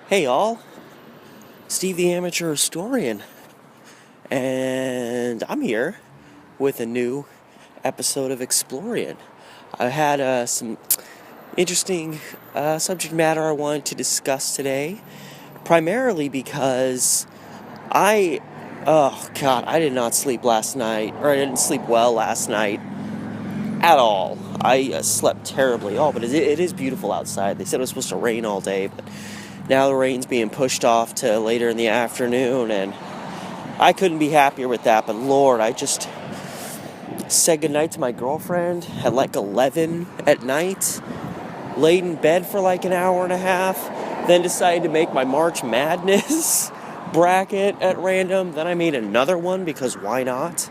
Hey all, Steve the Amateur Historian, and I'm here with a new episode of EXPLORIAN. I had some interesting subject matter I wanted to discuss today, primarily because I did not sleep last night, or I didn't sleep well last night at all. I slept terribly. Oh, but it is beautiful outside. They said it was supposed to rain all day, but now the rain's being pushed off to later in the afternoon, and I couldn't be happier with that. But Lord, I just said goodnight to my girlfriend at like 11 at night, laid in bed for like an hour and a half, then decided to make my March Madness bracket at random. Then I made another one because why not?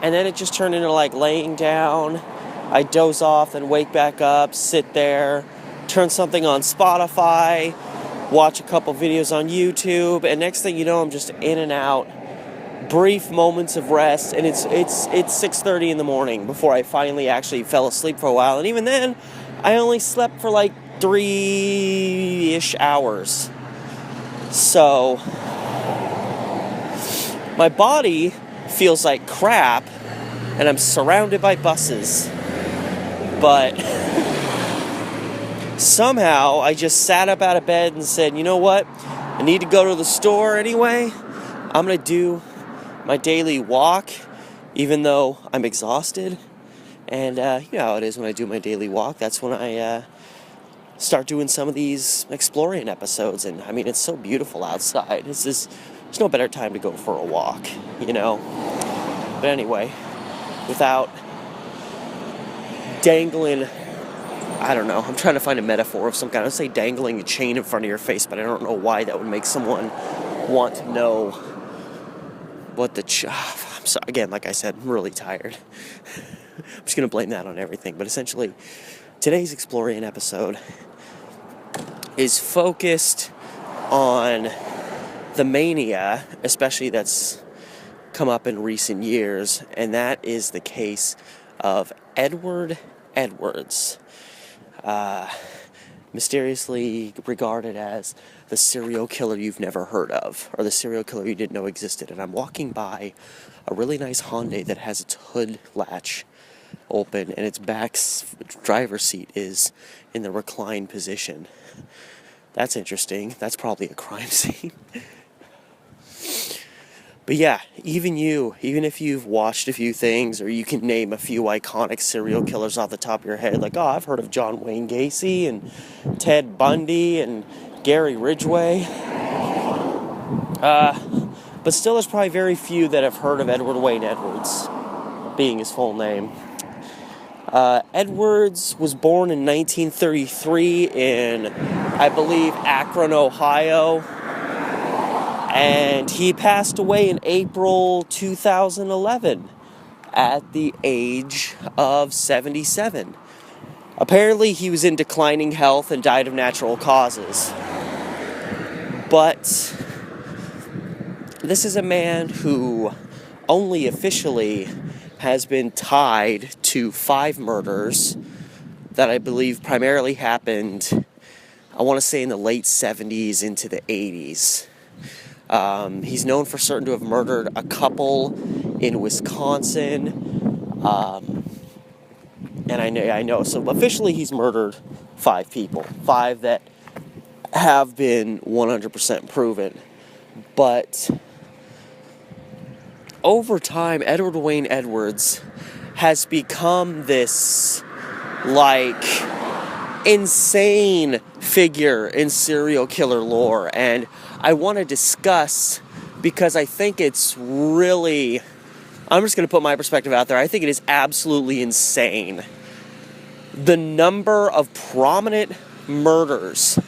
And then it just turned into like laying down. I doze off, then wake back up, sit there, turn something on Spotify, watch a couple videos on YouTube, and next thing you know, I'm just in and out. Brief moments of rest, and it's 6:30 in the morning before I finally actually fell asleep for a while. And even then, I only slept for like 3-ish hours. So my body feels like crap, and I'm surrounded by buses. But somehow, I just sat up out of bed and said, you know what? I need to go to the store anyway. I'm going to do my daily walk, even though I'm exhausted. And you know how it is when I do my daily walk. That's when I start doing some of these EXPLORIAN episodes. And, I mean, it's so beautiful outside. There's no better time to go for a walk, you know? But anyway, without dangling, I don't know, I'm trying to find a metaphor of some kind. I would say dangling a chain in front of your face, but I don't know why that would make someone want to know what the I'm sorry, again, like I said, I'm really tired. I'm just going to blame that on everything. But essentially, today's EXPLORIAN episode is focused on the mania, especially that's come up in recent years, and that is the case of Edward Edwards. Mysteriously regarded as the serial killer you've never heard of, or the serial killer you didn't know existed. And I'm walking by a really nice Hyundai that has its hood latch open, and its back driver's seat is in the reclined position. That's interesting. That's probably a crime scene. But yeah, even if you've watched a few things, or you can name a few iconic serial killers off the top of your head, like, oh, I've heard of John Wayne Gacy, and Ted Bundy, and Gary Ridgway. But still, there's probably very few that have heard of Edward Wayne Edwards, being his full name. Edwards was born in 1933 in, I believe, Akron, Ohio. And he passed away in April 2011 at the age of 77. Apparently, he was in declining health and died of natural causes. But this is a man who only officially has been tied to 5 murders that I believe primarily happened, I want to say, in the late 70s into the 80s. He's known for certain to have murdered a couple in Wisconsin, and I know, so officially he's murdered 5 people, 5 that have been 100% proven, but over time, Edward Wayne Edwards has become this, like, insane figure in serial killer lore, and I want to discuss, because I think it's really, I'm just going to put my perspective out there, I think it is absolutely insane, the number of prominent murders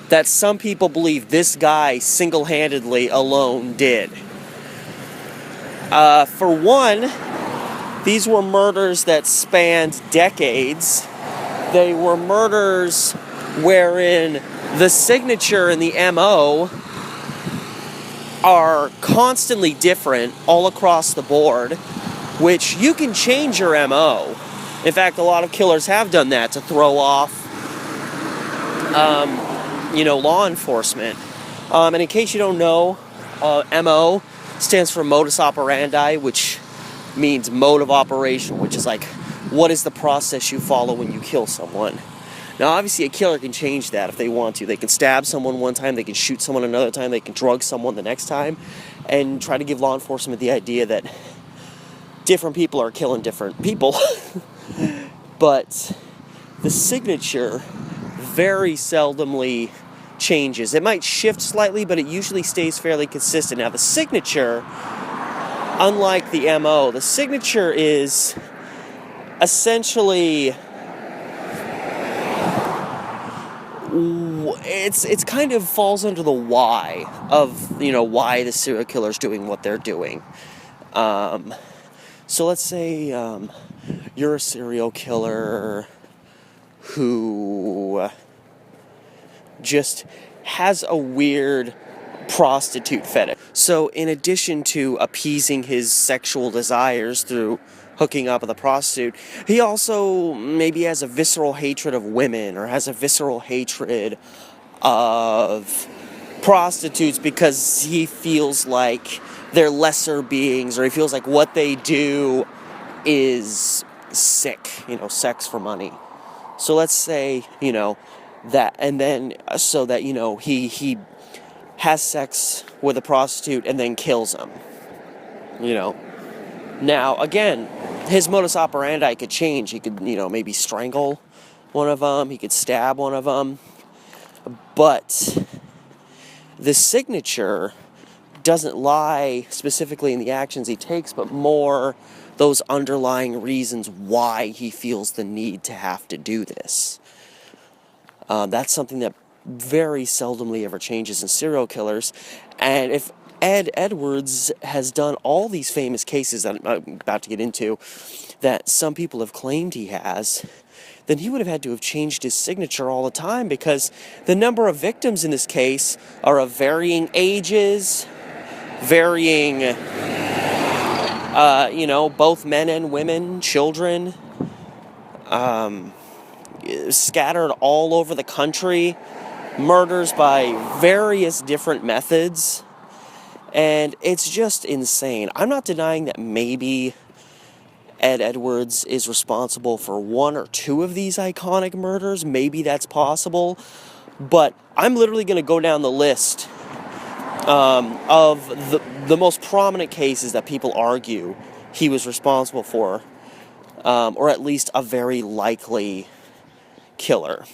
that some people believe this guy single-handedly alone did. For one, these were murders that spanned decades. They were murders wherein the signature and the MO are constantly different all across the board, which you can change your MO. In fact, a lot of killers have done that to throw off law enforcement. And in case you don't know, MO stands for modus operandi, which means mode of operation, which is like, what is the process you follow when you kill someone? Now, obviously, a killer can change that if they want to. They can stab someone one time, they can shoot someone another time, they can drug someone the next time, and try to give law enforcement the idea that different people are killing different people. But the signature very seldomly changes. It might shift slightly, but it usually stays fairly consistent. Now, the signature, unlike the MO, the signature is essentially, it's kind of falls under the why of, why the serial killer's doing what they're doing. So let's say you're a serial killer who just has a weird prostitute fetish. So in addition to appeasing his sexual desires through hooking up with a prostitute, he also maybe has a visceral hatred of women, or has a visceral hatred of prostitutes because he feels like they're lesser beings, or he feels like what they do is sick, sex for money. So let's say, that, and then so that, he has sex with a prostitute and then kills him. Now, again, his modus operandi could change. He could, maybe strangle one of them. He could stab one of them. But the signature doesn't lie specifically in the actions he takes, but more those underlying reasons why he feels the need to have to do this. That's something that very seldomly ever changes in serial killers. And if Ed Edwards has done all these famous cases that I'm about to get into that some people have claimed he has, then he would have had to have changed his signature all the time, because the number of victims in this case are of varying ages, varying, both men and women, children, scattered all over the country, murders by various different methods, and it's just insane. I'm not denying that maybe Ed Edwards is responsible for one or two of these iconic murders. Maybe that's possible, but I'm literally going to go down the list of the most prominent cases that people argue he was responsible for, or at least a very likely killer.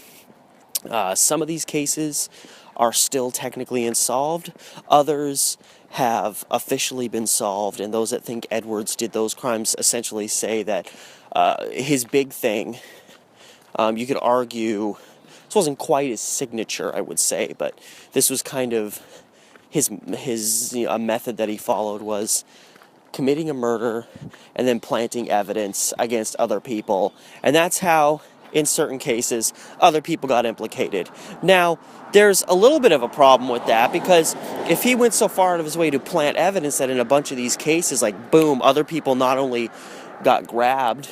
Some of these cases are still technically unsolved. Others have officially been solved, and those that think Edwards did those crimes essentially say that his big thing, you could argue, this wasn't quite his signature, I would say, but this was kind of his a method that he followed, was committing a murder and then planting evidence against other people. And that's how, in certain cases, other people got implicated. Now, there's a little bit of a problem with that, because if he went so far out of his way to plant evidence that in a bunch of these cases, like, boom, other people not only got grabbed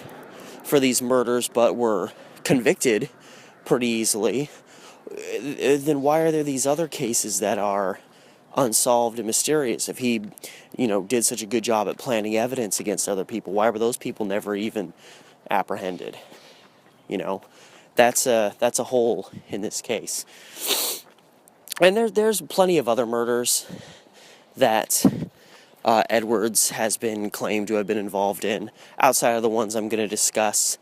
for these murders, but were convicted pretty easily, then why are there these other cases that are unsolved and mysterious? If he, did such a good job at planting evidence against other people, why were those people never even apprehended? That's a hole in this case. And there's plenty of other murders that Edwards has been claimed to have been involved in, outside of the ones I'm going to discuss.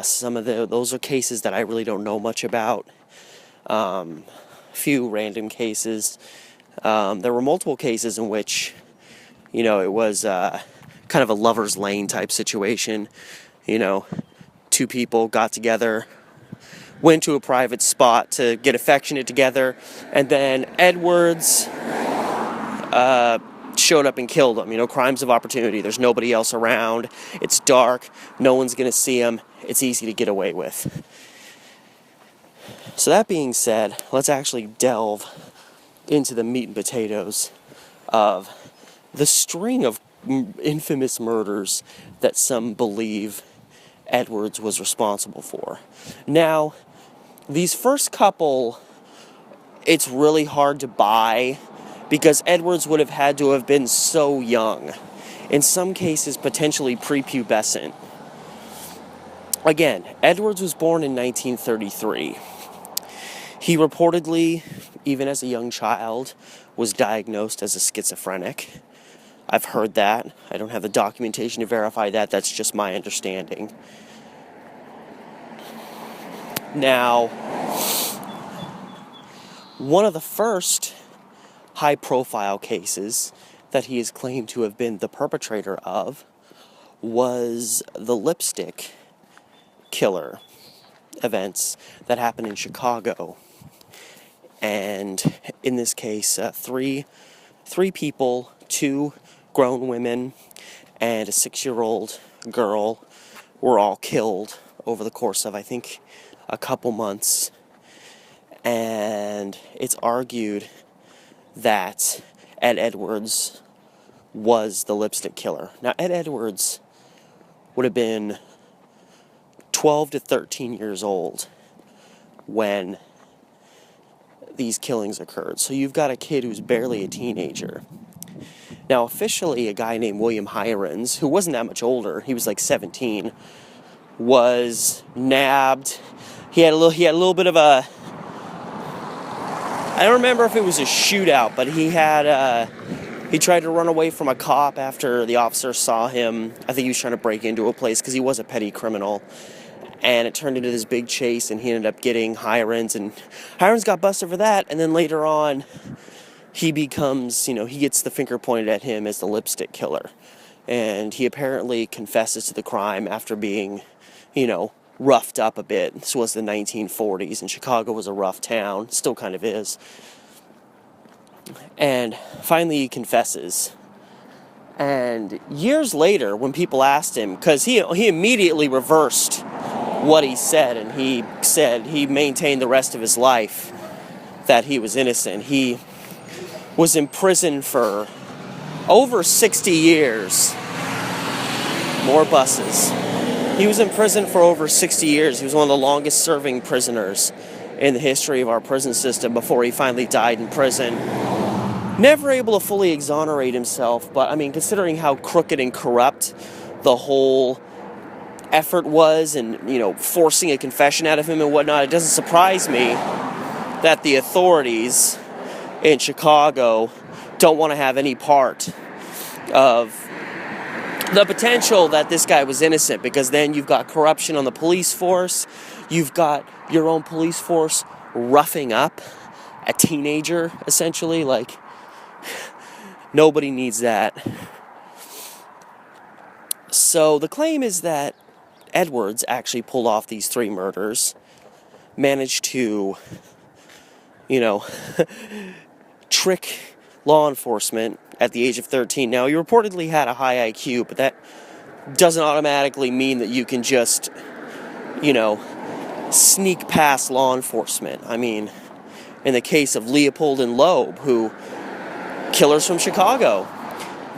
Some of those are cases that I really don't know much about. Few random cases. There were multiple cases in which, it was kind of a lover's lane type situation. Two people got together, went to a private spot to get affectionate together, and then Edwards showed up and killed them. Crimes of opportunity. There's nobody else around. It's dark. No one's going to see him. It's easy to get away with. So that being said, let's actually delve into the meat and potatoes of the string of infamous murders that some believe Edwards was responsible for. Now, these first couple, it's really hard to buy because Edwards would have had to have been so young. In some cases, potentially prepubescent. Again, Edwards was born in 1933. He reportedly, even as a young child, was diagnosed as a schizophrenic. I've heard that. I don't have the documentation to verify that. That's just my understanding. Now, one of the first high-profile cases that he is claimed to have been the perpetrator of was the lipstick killer events that happened in Chicago. And in this case, three people, 2 grown women and a 6-year-old girl were all killed over the course of, I think, a couple months. And it's argued that Ed Edwards was the lipstick killer. Now, Ed Edwards would have been 12 to 13 years old when these killings occurred. So you've got a kid who's barely a teenager. Now, officially, a guy named William Hirons, who wasn't that much older, he was like 17, was nabbed. He had a little bit of a, I don't remember if it was a shootout, but he tried to run away from a cop after the officer saw him. I think he was trying to break into a place because he was a petty criminal. And it turned into this big chase, and he ended up getting Hirons, and Hirons got busted for that. And then later on, he becomes, he gets the finger pointed at him as the lipstick killer. And he apparently confesses to the crime after being, roughed up a bit. This was the 1940s, and Chicago was a rough town, still kind of is. And finally he confesses. And years later, when people asked him, because he immediately reversed what he said, and he said he maintained the rest of his life that he was innocent. He was in prison for over 60 years. More buses. He was in prison for over 60 years. He was one of the longest serving prisoners in the history of our prison system before he finally died in prison. Never able to fully exonerate himself, but considering how crooked and corrupt the whole effort was, and forcing a confession out of him and whatnot, it doesn't surprise me that the authorities in Chicago don't want to have any part of the potential that this guy was innocent, because then you've got corruption on the police force, you've got your own police force roughing up a teenager, essentially. Nobody needs that. So the claim is that Edwards actually pulled off these 3 murders, managed to, trick law enforcement at the age of 13. Now, he reportedly had a high IQ, but that doesn't automatically mean that you can just, sneak past law enforcement. In the case of Leopold and Loeb, killers from Chicago,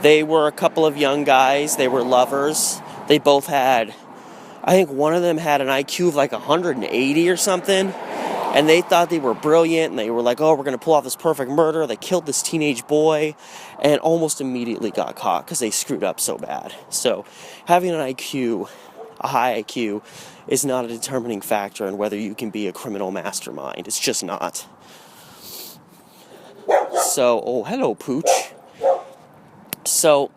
they were a couple of young guys. They were lovers. They both had, I think one of them had an IQ of 180 or something, and they thought they were brilliant, and they were like, oh, we're going to pull off this perfect murder. They killed this teenage boy, and almost immediately got caught because they screwed up so bad. So having a high IQ, is not a determining factor in whether you can be a criminal mastermind. It's just not. So, hello, Pooch. So,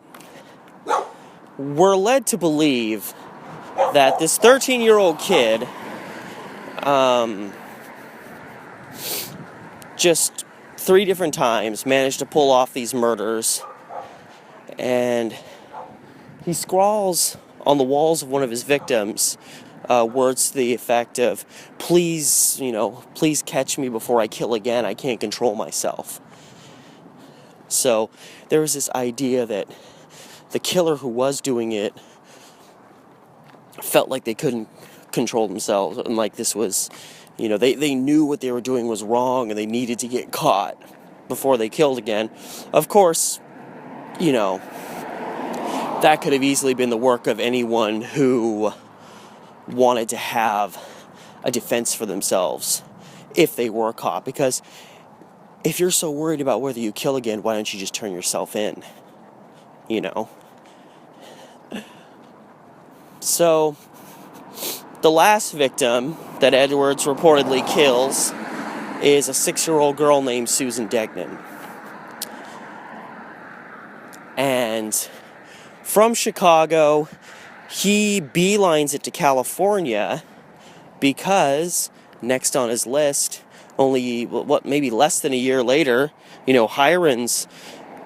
we're led to believe that this 13-year-old kid just 3 different times managed to pull off these murders, and he scrawls on the walls of one of his victims words to the effect of, please catch me before I kill again, I can't control myself. So there was this idea that the killer who was doing it felt like they couldn't control themselves, and this was, they knew what they were doing was wrong, and they needed to get caught before they killed again. Of course, that could have easily been the work of anyone who wanted to have a defense for themselves if they were caught. Because if you're so worried about whether you kill again, why don't you just turn yourself in? You know? So, the last victim that Edwards reportedly kills is a 6-year-old girl named Susan Degnan. And from Chicago, he beelines it to California because next on his list, maybe less than a year later, Hirons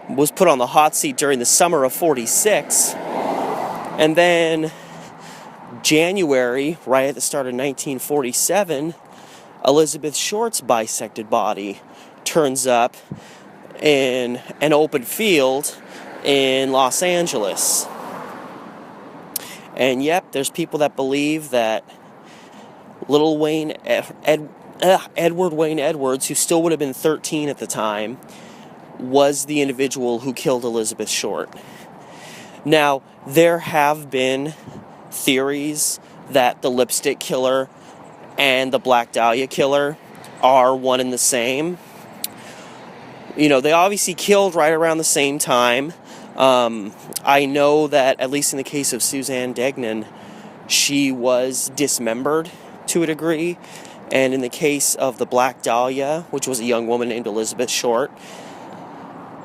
was put on the hot seat during the summer of '46. And then January, right at the start of 1947, Elizabeth Short's bisected body turns up in an open field in Los Angeles. And yep, there's people that believe that little Edward Wayne Edwards, who still would have been 13 at the time, was the individual who killed Elizabeth Short. Now, there have been theories that the lipstick killer and the Black Dahlia killer are one and the same. They obviously killed right around the same time. I know that, at least in the case of Suzanne Degnan, she was dismembered to a degree. And in the case of the Black Dahlia, which was a young woman named Elizabeth Short,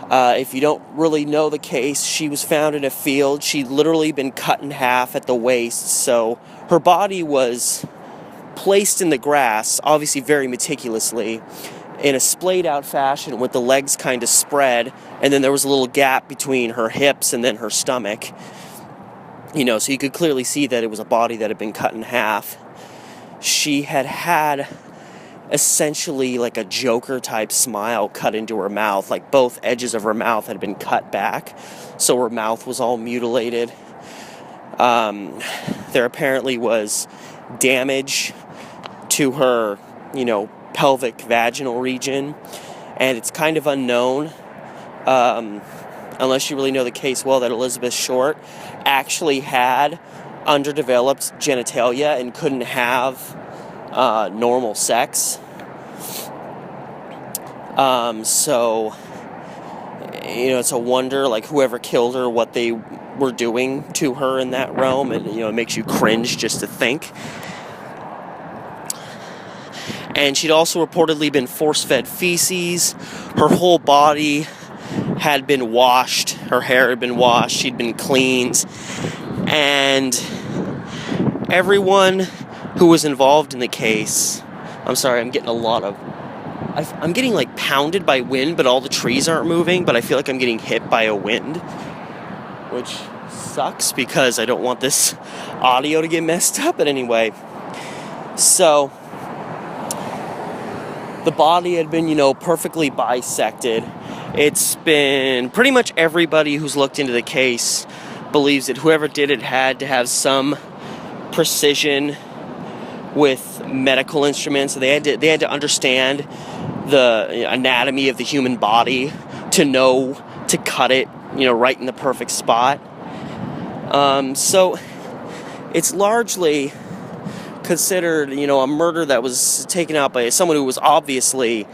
if you don't really know the case, she was found in a field. She'd literally been cut in half at the waist. So her body was placed in the grass, obviously very meticulously, in a splayed out fashion with the legs kind of spread, and then there was a little gap between her hips and then her stomach. So you could clearly see that it was a body that had been cut in half. She had essentially like a Joker type smile cut into her mouth, like both edges of her mouth had been cut back, so her mouth was all mutilated. There apparently was damage to her, pelvic vaginal region, and it's kind of unknown, unless you really know the case well, that Elizabeth Short actually had underdeveloped genitalia and couldn't have normal sex. So, it's a wonder, like, whoever killed her, what they were doing to her in that realm, and, it makes you cringe just to think. And she'd also reportedly been force-fed feces. Her whole body had been washed. Her hair had been washed. She'd been cleaned. And everyone who was involved in the case... I'm sorry, I'm getting I'm getting, pounded by wind, but all the trees aren't moving, but I feel like I'm getting hit by a wind, which sucks because I don't want this audio to get messed up. But anyway, so... the body had been, perfectly bisected. It's been pretty much everybody who's looked into the case believes that whoever did it had to have some precision with medical instruments. So they had to understand the anatomy of the human body to know to cut it, right in the perfect spot. So it's largely considered, a murder that was taken out by someone who was obviously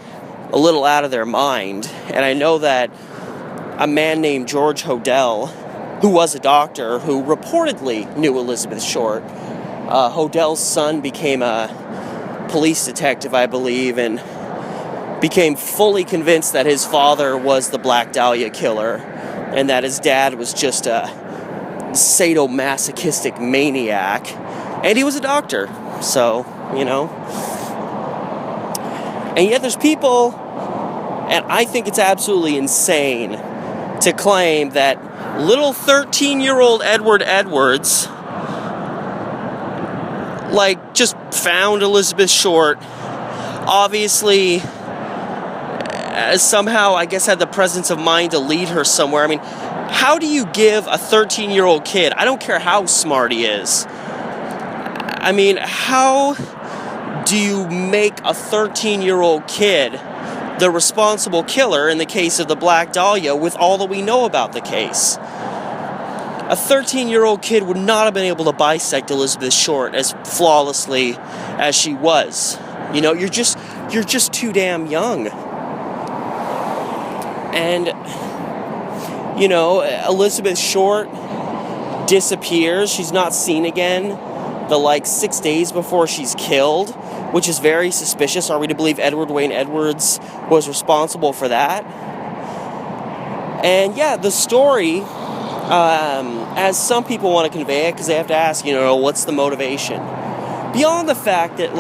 a little out of their mind. And I know that a man named George Hodel, who was a doctor, who reportedly knew Elizabeth Short, Hodel's son became a police detective, I believe, and became fully convinced that his father was the Black Dahlia killer, and that his dad was just a sadomasochistic maniac. And he was a doctor, so, And yet there's people, and I think it's absolutely insane to claim that little 13-year-old Edward Edwards, just found Elizabeth Short, obviously somehow, I guess, had the presence of mind to lead her somewhere. I mean, how do you give a 13-year-old kid, I don't care how smart he is, I mean, how do you make a 13-year-old kid the responsible killer in the case of the Black Dahlia with all that we know about the case? a 13-year-old kid would not have been able to bisect Elizabeth Short as flawlessly as she was. You know, you're just too damn young. And, you know, Elizabeth Short disappears. She's not seen again the 6 days before she's killed, which is very suspicious. Are we to believe Edward Wayne Edwards was responsible for that? And yeah, the story, as some people want to convey it, because they have to ask, you know, what's the motivation? Beyond the fact that,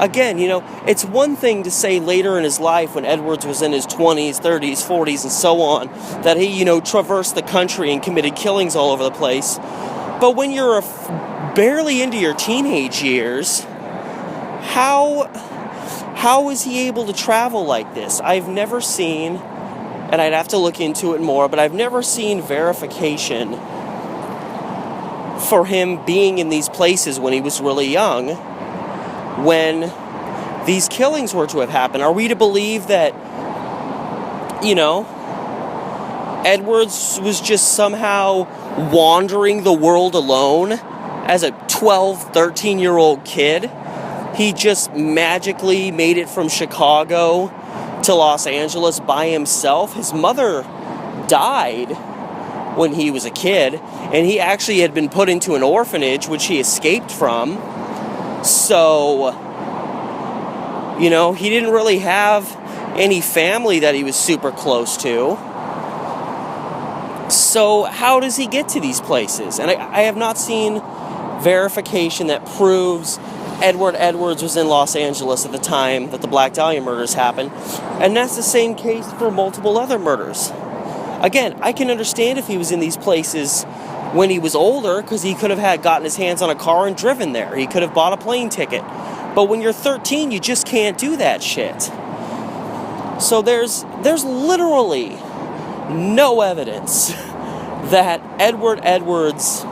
again, you know, it's one thing to say later in his life, when Edwards was in his 20s, 30s, 40s, and so on, that he, you know, traversed the country and committed killings all over the place. But when you're barely into your teenage years, how is he able to travel like this? I've never seen, and I'd have to look into it more, but I've never seen verification for him being in these places when he was really young, when these killings were to have happened. Are we to believe that, you know, Edwards was just somehow wandering the world alone as a 12, 13-year-old kid? He just magically made it from Chicago to Los Angeles by himself. His mother died when he was a kid, and he actually had been put into an orphanage, which he escaped from. So, you know, he didn't really have any family that he was super close to. So how does he get to these places? And I have not seen verification that proves Edward Edwards was in Los Angeles at the time that the Black Dahlia murders happened. And that's the same case for multiple other murders. Again, I can understand if he was in these places when he was older, because he could have gotten his hands on a car and driven there. He could have bought a plane ticket. But when you're 13, you just can't do that shit. So there's literally no evidence that Edward Edwards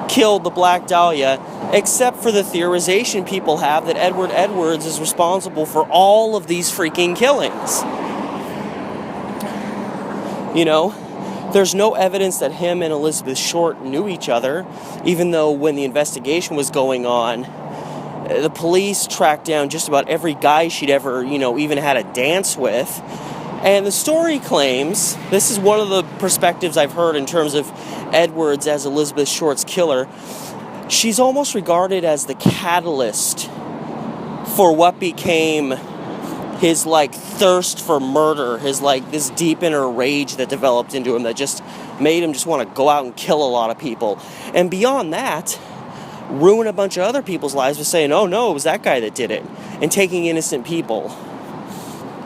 killed the Black Dahlia, except for the theorization people have that Edward Edwards is responsible for all of these freaking killings. You know, there's no evidence that him and Elizabeth Short knew each other, even though when the investigation was going on, the police tracked down just about every guy she'd ever, you know, even had a dance with. And the story claims, this is one of the perspectives I've heard in terms of Edwards as Elizabeth Short's killer, she's almost regarded as the catalyst for what became his, thirst for murder, his, this deep inner rage that developed into him that just made him just want to go out and kill a lot of people. And beyond that, ruin a bunch of other people's lives by saying, oh no, it was that guy that did it, and taking innocent people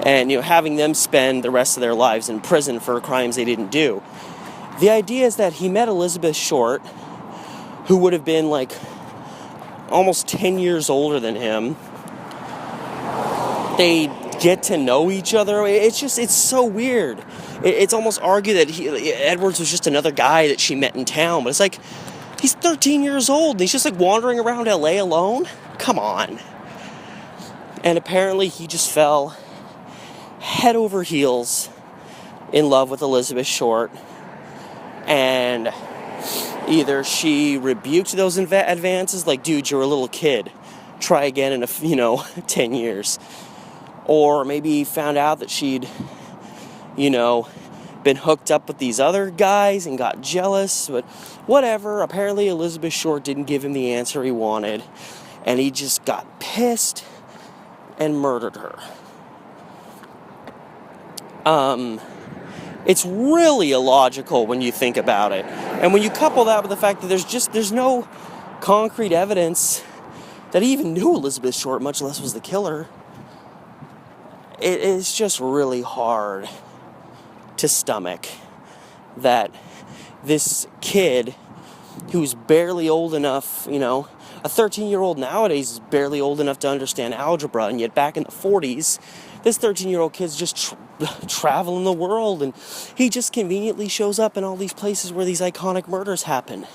and, you know, having them spend the rest of their lives in prison for crimes they didn't do. The idea is that he met Elizabeth Short, who would have been almost 10 years older than him. They get to know each other. It's so weird. It's almost argued that Edwards was just another guy that she met in town, but it's he's 13 years old and he's just wandering around LA alone? Come on. And apparently he just fell head over heels in love with Elizabeth Short, and either she rebuked those advances, dude, you're a little kid, try again in 10 years, or maybe he found out that she'd been hooked up with these other guys and got jealous. But whatever, apparently Elizabeth Short didn't give him the answer he wanted, and he just got pissed and murdered her. It's really illogical when you think about it. And when you couple that with the fact that there's no concrete evidence that he even knew Elizabeth Short, much less was the killer, it is just really hard to stomach that this kid who's barely old enough, a 13-year-old nowadays is barely old enough to understand algebra, and yet back in the 40s, this 13-year-old kid's just traveling the world, and he just conveniently shows up in all these places where these iconic murders happen.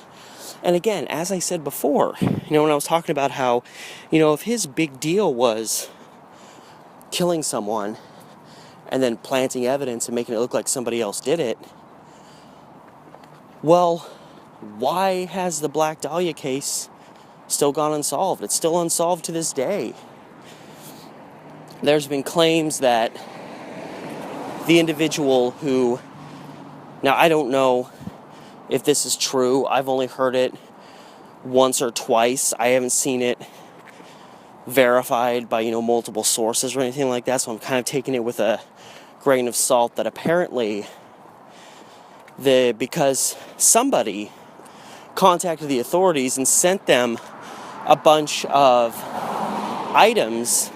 And again, as I said before, when I was talking about how, if his big deal was killing someone and then planting evidence and making it look like somebody else did it, well, why has the Black Dahlia case still gone unsolved? It's still unsolved to this day. There's been claims that the individual who, now I don't know if this is true. I've only heard it once or twice. I haven't seen it verified by, multiple sources or anything like that, so I'm kind of taking it with a grain of salt that apparently because somebody contacted the authorities and sent them a bunch of items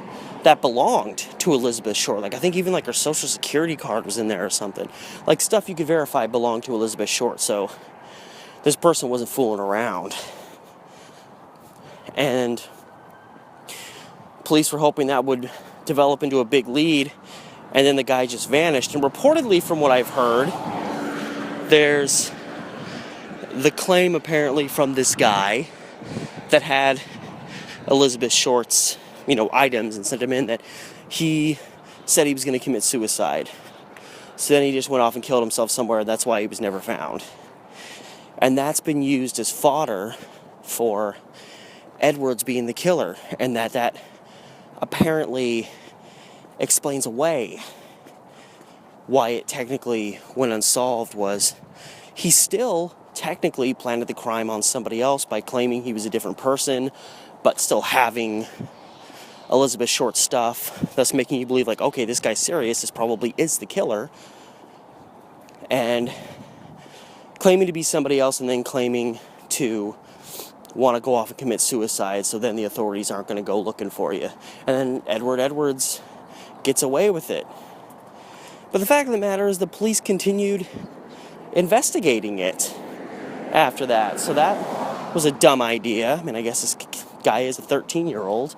that belonged to Elizabeth Short. Like, I think even like her social security card was in there or something. Like, stuff you could verify belonged to Elizabeth Short. So this person wasn't fooling around. And police were hoping that would develop into a big lead, and then the guy just vanished. And reportedly, from what I've heard, there's the claim apparently from this guy that had Elizabeth Short's, items and sent them in, that he said he was going to commit suicide. So then he just went off and killed himself somewhere. That's why he was never found. And that's been used as fodder for Edwards being the killer, and that apparently explains away why it technically went unsolved. Was he still technically planted the crime on somebody else by claiming he was a different person, but still having Elizabeth Short stuff, thus making you believe, like, okay, this guy's serious, this probably is the killer, and claiming to be somebody else and then claiming to want to go off and commit suicide, so then the authorities aren't going to go looking for you. And then Edwards gets away with it. But the fact of the matter is the police continued investigating it after that. So that was a dumb idea. I mean, I guess this guy is a 13-year-old.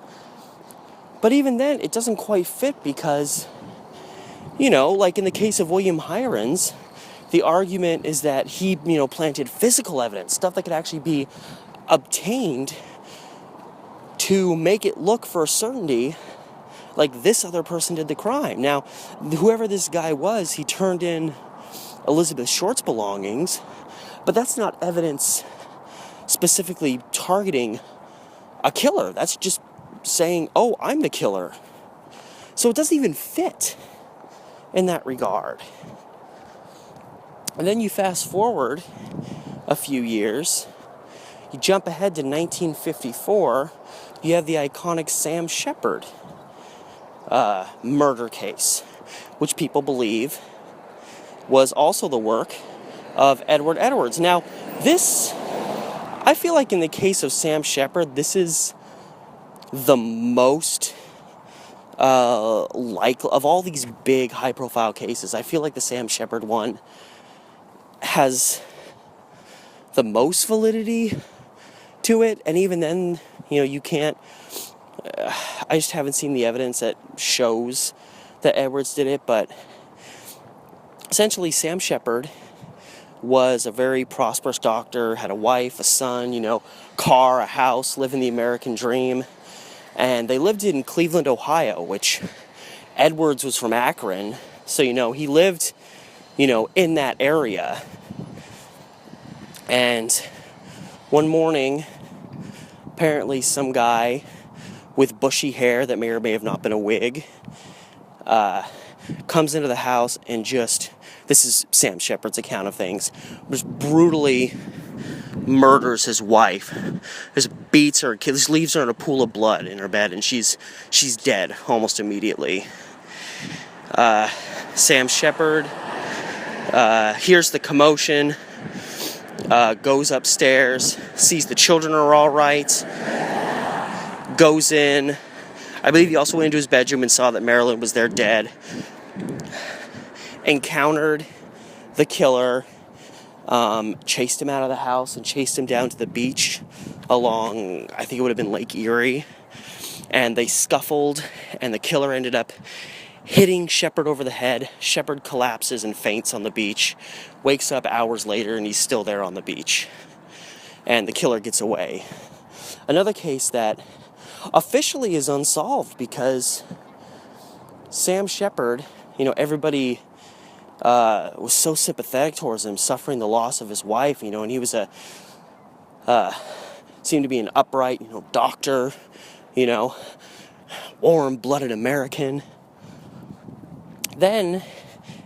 But even then, it doesn't quite fit because, like in the case of William Hirons, the argument is that he, planted physical evidence, stuff that could actually be obtained to make it look for certainty like this other person did the crime. Now, whoever this guy was, he turned in Elizabeth Short's belongings, but that's not evidence specifically targeting a killer. That's just saying, oh, I'm the killer. So it doesn't even fit in that regard. And then you fast forward a few years, you jump ahead to 1954, you have the iconic Sam Sheppard murder case, which people believe was also the work of Edward Edwards. Now, I feel like in the case of Sam Sheppard, this is the most of all these big high-profile cases. I feel like the Sam Sheppard one has the most validity to it, and even then, you can't. I just haven't seen the evidence that shows that Edwards did it, but essentially, Sam Sheppard was a very prosperous doctor, had a wife, a son, car, a house, living the American dream. And they lived in Cleveland, Ohio, which Edwards was from Akron. So, he lived, in that area. And one morning, apparently some guy with bushy hair that may or may have not been a wig comes into the house and this is Sam Sheppard's account of things, just brutally murders his wife, just beats her, just leaves her in a pool of blood in her bed, and she's dead almost immediately. Sam Sheppard hears the commotion, goes upstairs, sees the children are all right, goes in. I believe he also went into his bedroom and saw that Marilyn was there dead. Encountered the killer, chased him out of the house and chased him down to the beach along, I think it would have been Lake Erie. And they scuffled, and the killer ended up hitting Sheppard over the head. Sheppard collapses and faints on the beach, wakes up hours later, and he's still there on the beach. And the killer gets away. Another case that officially is unsolved because Sam Sheppard, everybody was so sympathetic towards him, suffering the loss of his wife, and he was seemed to be an upright, doctor, warm-blooded American. Then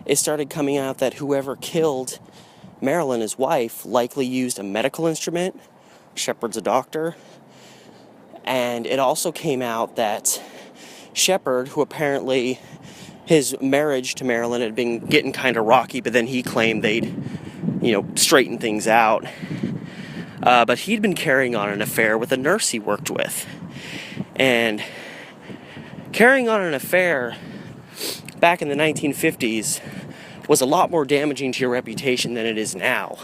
it started coming out that whoever killed Marilyn, his wife, likely used a medical instrument. Sheppard's a doctor. And it also came out that Sheppard, who apparently his marriage to Marilyn had been getting kind of rocky, but then he claimed they'd, straighten things out. But he'd been carrying on an affair with a nurse he worked with. And carrying on an affair back in the 1950s was a lot more damaging to your reputation than it is now.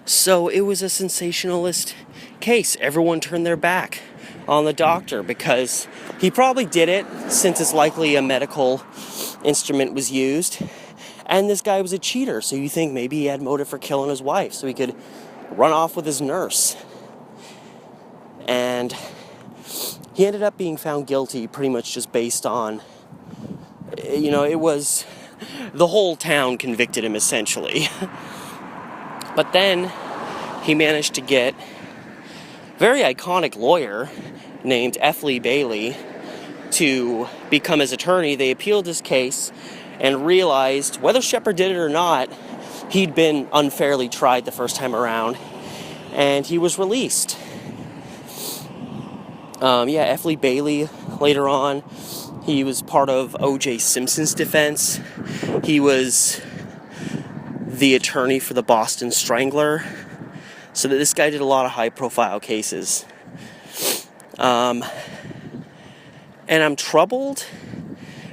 So it was a sensationalist case. Everyone turned their back on the doctor because he probably did it, since it's likely a medical instrument was used. And this guy was a cheater, so you think maybe he had motive for killing his wife so he could run off with his nurse. And he ended up being found guilty pretty much just based on, it was, the whole town convicted him essentially. But then he managed to get a very iconic lawyer named F. Lee Bailey to become his attorney. They appealed his case and realized, whether Sheppard did it or not, he'd been unfairly tried the first time around, and he was released. F. Lee Bailey, later on, he was part of O.J. Simpson's defense. He was the attorney for the Boston Strangler. So that this guy did a lot of high-profile cases. And I'm troubled.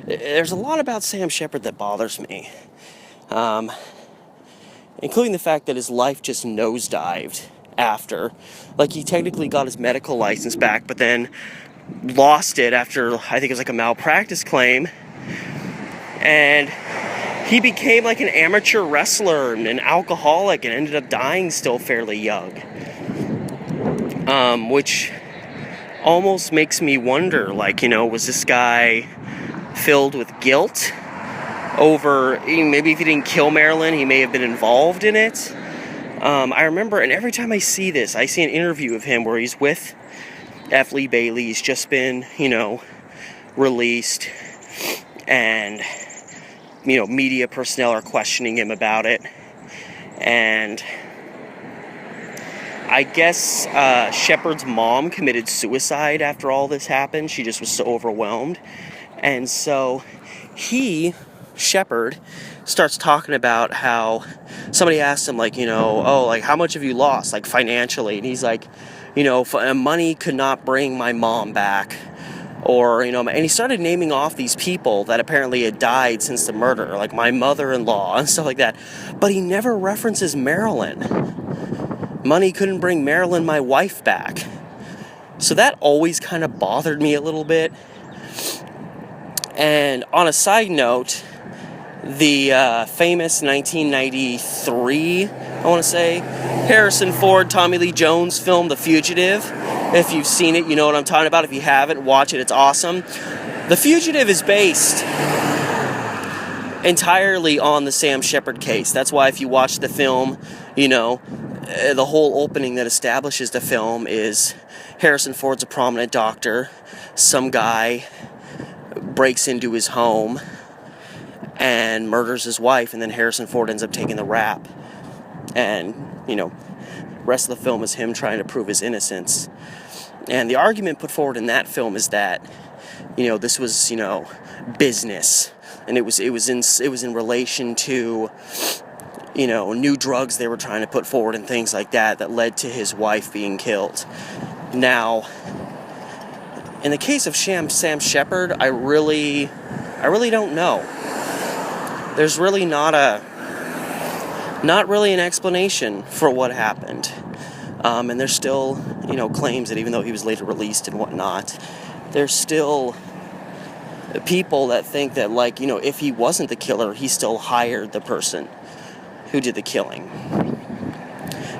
There's a lot about Sam Sheppard that bothers me. Including the fact that his life just nosedived after. Like, he technically got his medical license back, but then lost it after, I think it was like a malpractice claim. And he became like an amateur wrestler and an alcoholic and ended up dying still fairly young. Which almost makes me wonder, was this guy filled with guilt over, maybe if he didn't kill Marilyn, he may have been involved in it. I remember, and every time I see this, I see an interview of him where he's with F. Lee Bailey. He's just been, released, and, media personnel are questioning him about it. And I guess Sheppard's mom committed suicide after all this happened. She just was so overwhelmed. And so Sheppard starts talking about how somebody asked him, how much have you lost, financially? And he's like, money could not bring my mom back. Or, and he started naming off these people that apparently had died since the murder, like my mother-in-law and stuff like that. But he never references Marilyn. Money couldn't bring Marilyn, my wife, back. So that always kind of bothered me a little bit. And on a side note, the famous 1993, I want to say, Harrison Ford, Tommy Lee Jones film, The Fugitive. If you've seen it, you know what I'm talking about. If you haven't, watch it. It's awesome. The Fugitive is based entirely on the Sam Sheppard case. That's why if you watch the film, the whole opening that establishes the film is Harrison Ford's a prominent doctor. Some guy breaks into his home and murders his wife, and then Harrison Ford ends up taking the rap. And, rest of the film is him trying to prove his innocence. And the argument put forward in that film is that, this was, business, and it was in relation to, new drugs they were trying to put forward and things like that led to his wife being killed. Now, in the case of Sam Sheppard, I really don't know. There's really not really an explanation for what happened. And there's still, claims that even though he was later released and whatnot, there's still people that think that, if he wasn't the killer, he still hired the person who did the killing.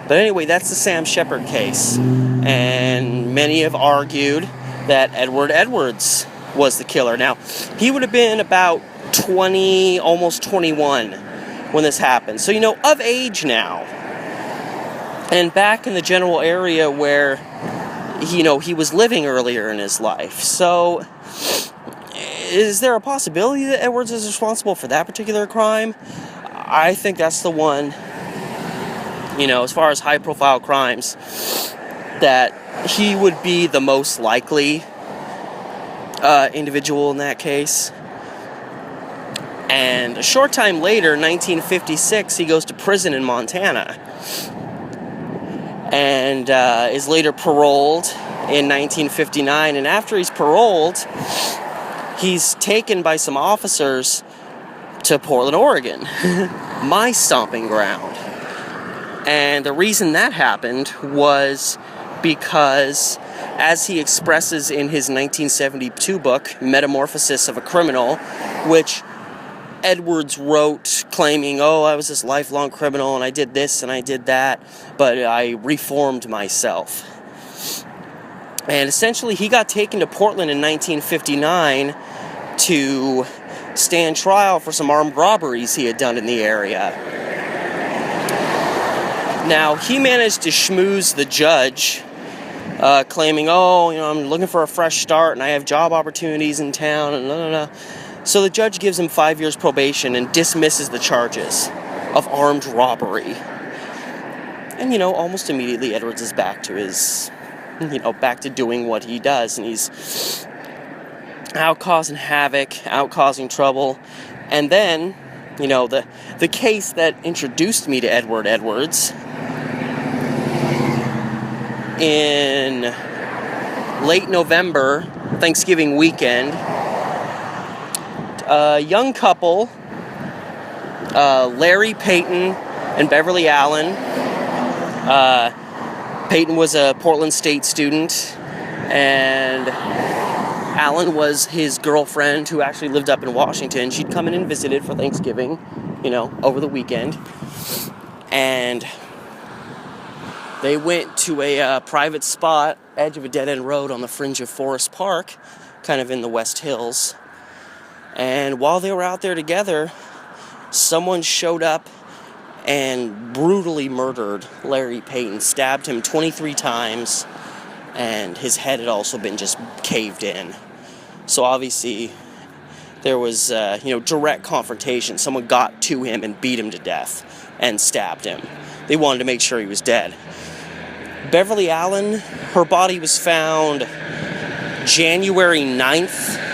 But anyway, that's the Sam Sheppard case. And many have argued that Edward Edwards was the killer. Now, he would have been about 20, almost 21 when this happened. So, of age now. And back in the general area where, he was living earlier in his life. So, is there a possibility that Edwards is responsible for that particular crime? I think that's the one, as far as high-profile crimes, that he would be the most likely individual in that case. And a short time later, 1956, he goes to prison in Montana. And is later paroled in 1959. And after he's paroled, he's taken by some officers to Portland, Oregon, my stomping ground. And the reason that happened was because, as he expresses in his 1972 book, Metamorphosis of a Criminal, which Edwards wrote claiming, I was this lifelong criminal and I did this and I did that, but I reformed myself. And essentially he got taken to Portland in 1959 to stand trial for some armed robberies he had done in the area. Now, he managed to schmooze the judge, claiming, I'm looking for a fresh start and I have job opportunities in town and So the judge gives him 5 years probation and dismisses the charges of armed robbery. And, almost immediately Edwards is back to his, back to doing what he does. And he's out causing havoc, out causing trouble. And then, the case that introduced me to Edward Edwards in late November, Thanksgiving weekend, a young couple, Larry Payton and Beverly Allen. Payton was a Portland State student, and Allen was his girlfriend who actually lived up in Washington. She'd come in and visited for Thanksgiving, over the weekend. And they went to a private spot, edge of a dead-end road on the fringe of Forest Park, kind of in the West Hills. And while they were out there together, someone showed up and brutally murdered Larry Payton, stabbed him 23 times, and his head had also been just caved in. So obviously, there was, direct confrontation. Someone got to him and beat him to death and stabbed him. They wanted to make sure he was dead. Beverly Allen, her body was found January 9th,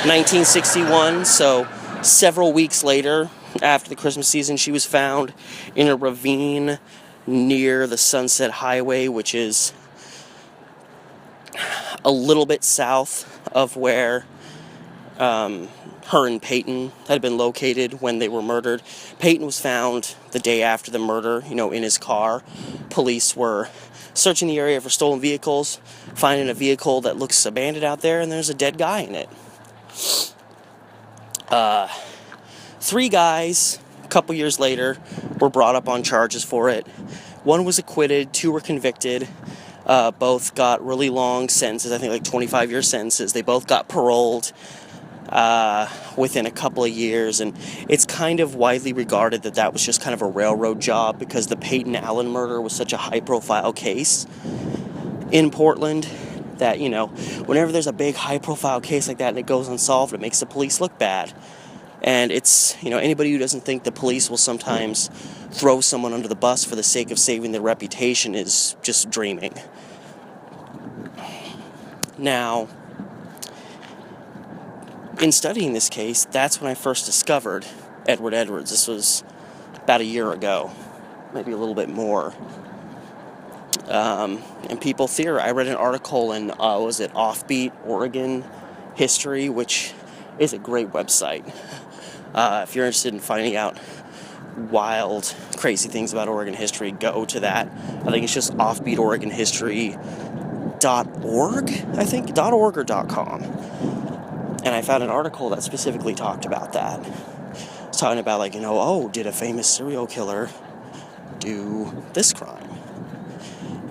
1961, so several weeks later, after the Christmas season, she was found in a ravine near the Sunset Highway, which is a little bit south of where her and Payton had been located when they were murdered. Payton was found the day after the murder, in his car. Police were searching the area for stolen vehicles, finding a vehicle that looks abandoned out there, and there's a dead guy in it. 3 guys, a couple years later, were brought up on charges for it. 1 was acquitted, 2 were convicted. Both got really long sentences, I think like 25-year sentences. They both got paroled within a couple of years, and it's kind of widely regarded that was just kind of a railroad job because the Payton-Allen murder was such a high-profile case in Portland that, whenever there's a big high-profile case like that and it goes unsolved, it makes the police look bad. And it's, anybody who doesn't think the police will sometimes throw someone under the bus for the sake of saving their reputation is just dreaming. Now, in studying this case, that's when I first discovered Edward Edwards. This was about a year ago, maybe a little bit more. And people theorize. I read an article in, was it Offbeat Oregon History, which is a great website. If you're interested in finding out wild, crazy things about Oregon history, go to that. I think it's just offbeatoregonhistory.org, I think, .org or .com. And I found an article that specifically talked about that. It's talking about, did a famous serial killer do this crime?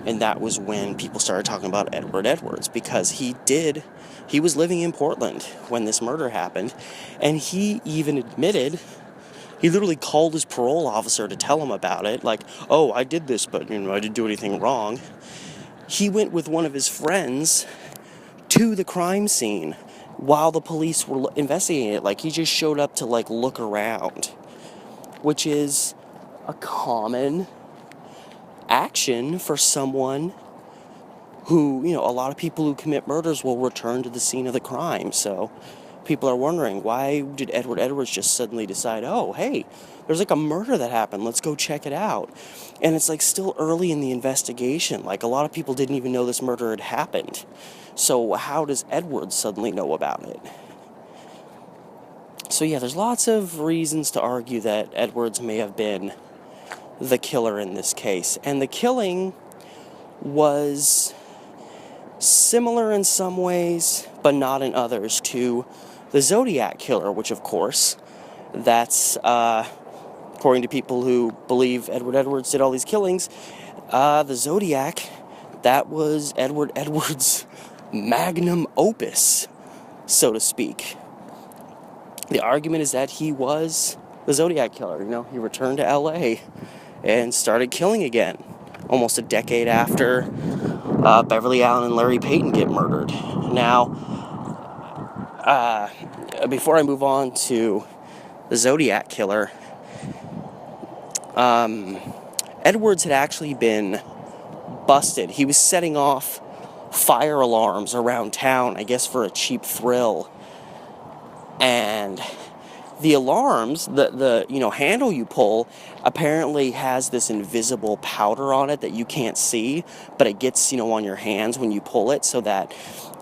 And that was when people started talking about Edward Edwards, because he did he was living in Portland when this murder happened, and he even admitted, he literally called his parole officer to tell him about it, like, oh, I did this, but, I didn't do anything wrong. He went with one of his friends to the crime scene while the police were investigating it. Like, he just showed up to, like, look around, which is a common action for someone who, a lot of people who commit murders will return to the scene of the crime. So people are wondering, why did Edward Edwards just suddenly decide, oh, hey, there's like a murder that happened, let's go check it out? And it's like still early in the investigation. Like, a lot of people didn't even know this murder had happened. So how does Edwards suddenly know about it? So yeah, there's lots of reasons to argue that Edwards may have been the killer in this case. And the killing was similar in some ways, but not in others, to the Zodiac killer, which, of course, that's, according to people who believe Edward Edwards did all these killings, the Zodiac, that was Edward Edwards' magnum opus, so to speak. The argument is that he was the Zodiac killer. He returned to LA and started killing again, almost a decade after Beverly Allen and Larry Payton get murdered. Now, before I move on to the Zodiac killer, Edwards had actually been busted. He was setting off fire alarms around town, I guess for a cheap thrill. And the alarms, the handle you pull, apparently has this invisible powder on it that you can't see, but it gets, on your hands when you pull it, so that,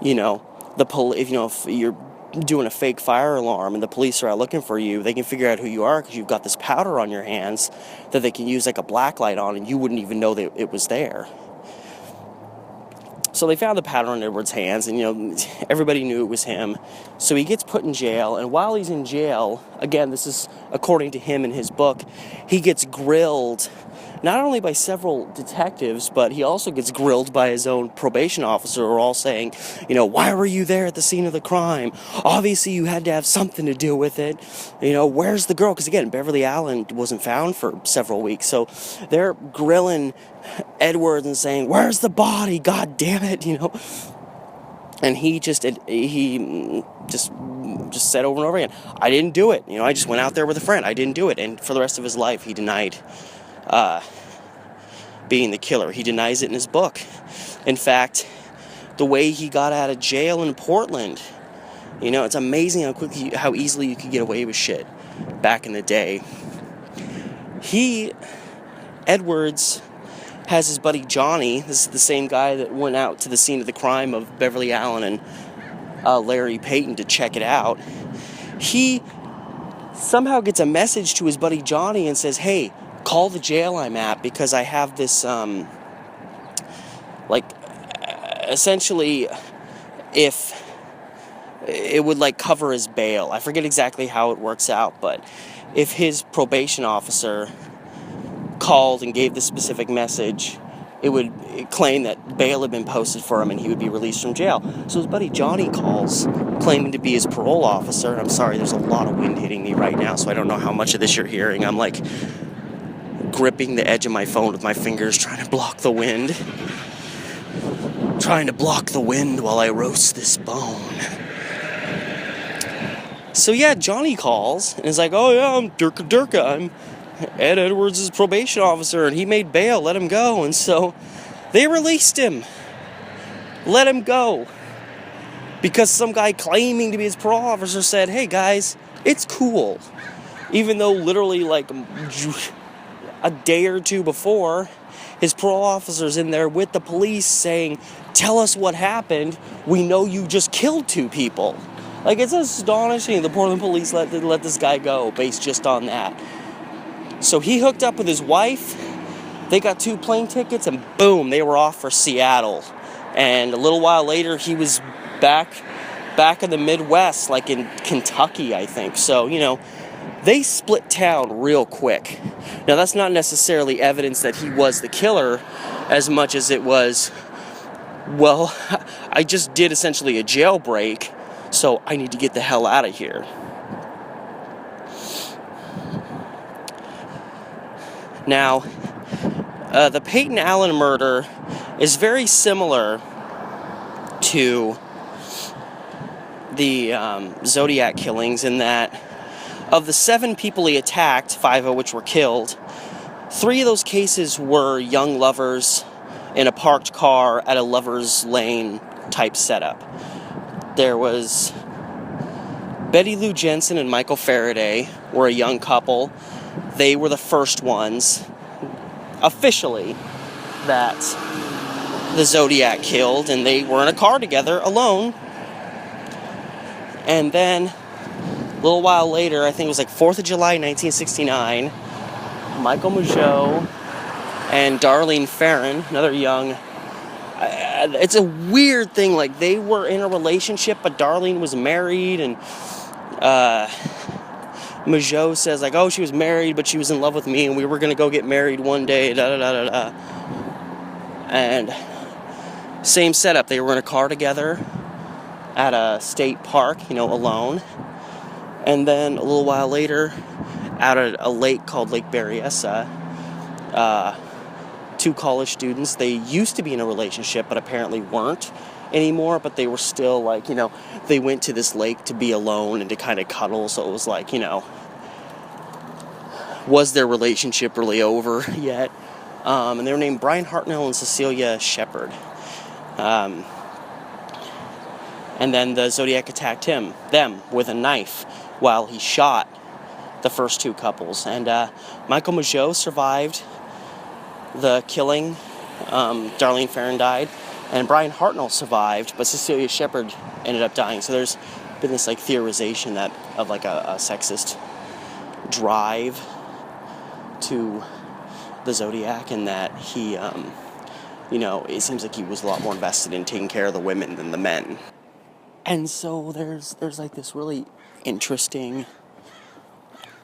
if you're doing a fake fire alarm and the police are out looking for you, they can figure out who you are because you've got this powder on your hands that they can use like a black light on, and you wouldn't even know that it was there. So they found the powder on Edwards' hands, and, everybody knew it was him. So he gets put in jail, and while he's in jail, again, this is according to him in his book, he gets grilled not only by several detectives, but he also gets grilled by his own probation officer, who are all saying, why were you there at the scene of the crime? Obviously you had to have something to do with it. Where's the girl? Because again, Beverly Allen wasn't found for several weeks, so they're grilling Edwards and saying, where's the body? God damn it, And he just said over and over again, I didn't do it. I just went out there with a friend. I didn't do it. And for the rest of his life, he denied being the killer. He denies it in his book. In fact, the way he got out of jail in Portland, it's amazing how easily you could get away with shit back in the day. Edwards has his buddy Johnny. This is the same guy that went out to the scene of the crime of Beverly Allen and Larry Payton to check it out. He somehow gets a message to his buddy Johnny and says, hey, call the jail I'm at because I have this, essentially, if it would, cover his bail. I forget exactly how it works out, but if his probation officer called and gave the specific message, it would claim that bail had been posted for him and he would be released from jail. So his buddy Johnny calls, claiming to be his parole officer. I'm sorry, there's a lot of wind hitting me right now, so I don't know how much of this you're hearing. I'm gripping the edge of my phone with my fingers, trying to block the wind. Trying to block the wind while I roast this bone. So yeah, Johnny calls and is like, oh yeah, I'm Durka. I'm Ed Edwards' probation officer, and he made bail, let him go. And so they released him. Let him go. Because some guy claiming to be his parole officer said, hey guys, it's cool. Even though literally a day or two before, his parole officer's in there with the police saying, tell us what happened. We know you just killed 2 people. It's astonishing the Portland police let this guy go based just on that. So he hooked up with his wife, they got 2 plane tickets, and boom, they were off for Seattle. And a little while later, he was back in the Midwest, in Kentucky, I think. So, they split town real quick. Now, that's not necessarily evidence that he was the killer as much as it was well, I just did essentially a jailbreak, so I need to get the hell out of here. Now, the Payton-Allen murder is very similar to the Zodiac killings in that of the 7 people he attacked, 5 of which were killed, 3 of those cases were young lovers in a parked car at a lover's lane type setup. There was Betty Lou Jensen and Michael Faraday were a young couple. They were the first ones, officially, that the Zodiac killed, and they were in a car together, alone. And then, a little while later, I think it was like 4th of July, 1969, Michael Mageau and Darlene Ferrin, another young... it's a weird thing, like, they were in a relationship, but Darlene was married, and Mageau says, like, oh, she was married, but she was in love with me, and we were going to go get married one day, da-da-da-da-da. And same setup. They were in a car together at a state park, alone. And then a little while later, out at a lake called Lake Berryessa, 2 college students, they used to be in a relationship, but apparently weren't anymore, but they were still, like, they went to this lake to be alone and to kind of cuddle, so it was like, was their relationship really over yet? And they were named Brian Hartnell and Cecilia Sheppard. And then the Zodiac attacked them with a knife while he shot the first 2 couples. And Michael Mageau survived the killing. Darlene Ferrin died. And Brian Hartnell survived, but Cecilia Sheppard ended up dying. So there's been this, like, theorization that of, like, a sexist drive to the Zodiac, and that he, it seems like he was a lot more invested in taking care of the women than the men. And so there's like this really interesting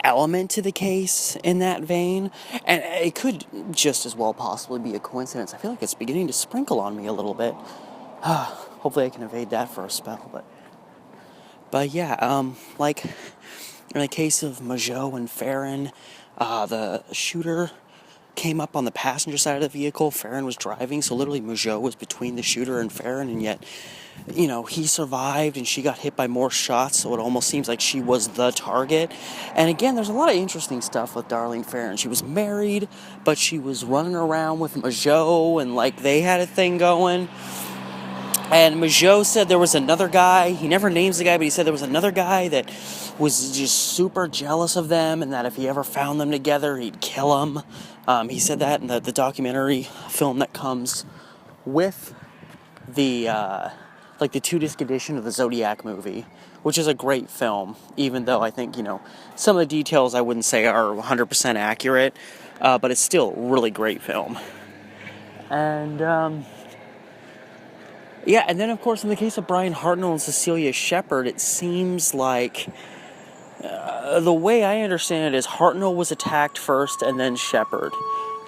element to the case in that vein, and it could just as well possibly be a coincidence. I feel like it's beginning to sprinkle on me a little bit. Hopefully I can evade that for a spell, but yeah, like in the case of Mageau and Ferrin, the shooter came up on the passenger side of the vehicle. Ferrin was driving, so literally Mageau was between the shooter and Ferrin, and yet, he survived, and she got hit by more shots, so it almost seems like she was the target. And again, there's a lot of interesting stuff with Darlene Ferrin. She was married, but she was running around with Mageau, and, like, they had a thing going. And Mageau said there was another guy, he never names the guy, but he said there was another guy that was just super jealous of them, and that if he ever found them together, he'd kill them. He said that in the documentary film that comes with the 2-disc edition of the Zodiac movie, which is a great film, even though I think, some of the details I wouldn't say are 100% accurate, but it's still a really great film. And, yeah, and then, of course, in the case of Brian Hartnell and Cecilia Sheppard, it seems like, the way I understand it is Hartnell was attacked first and then Sheppard.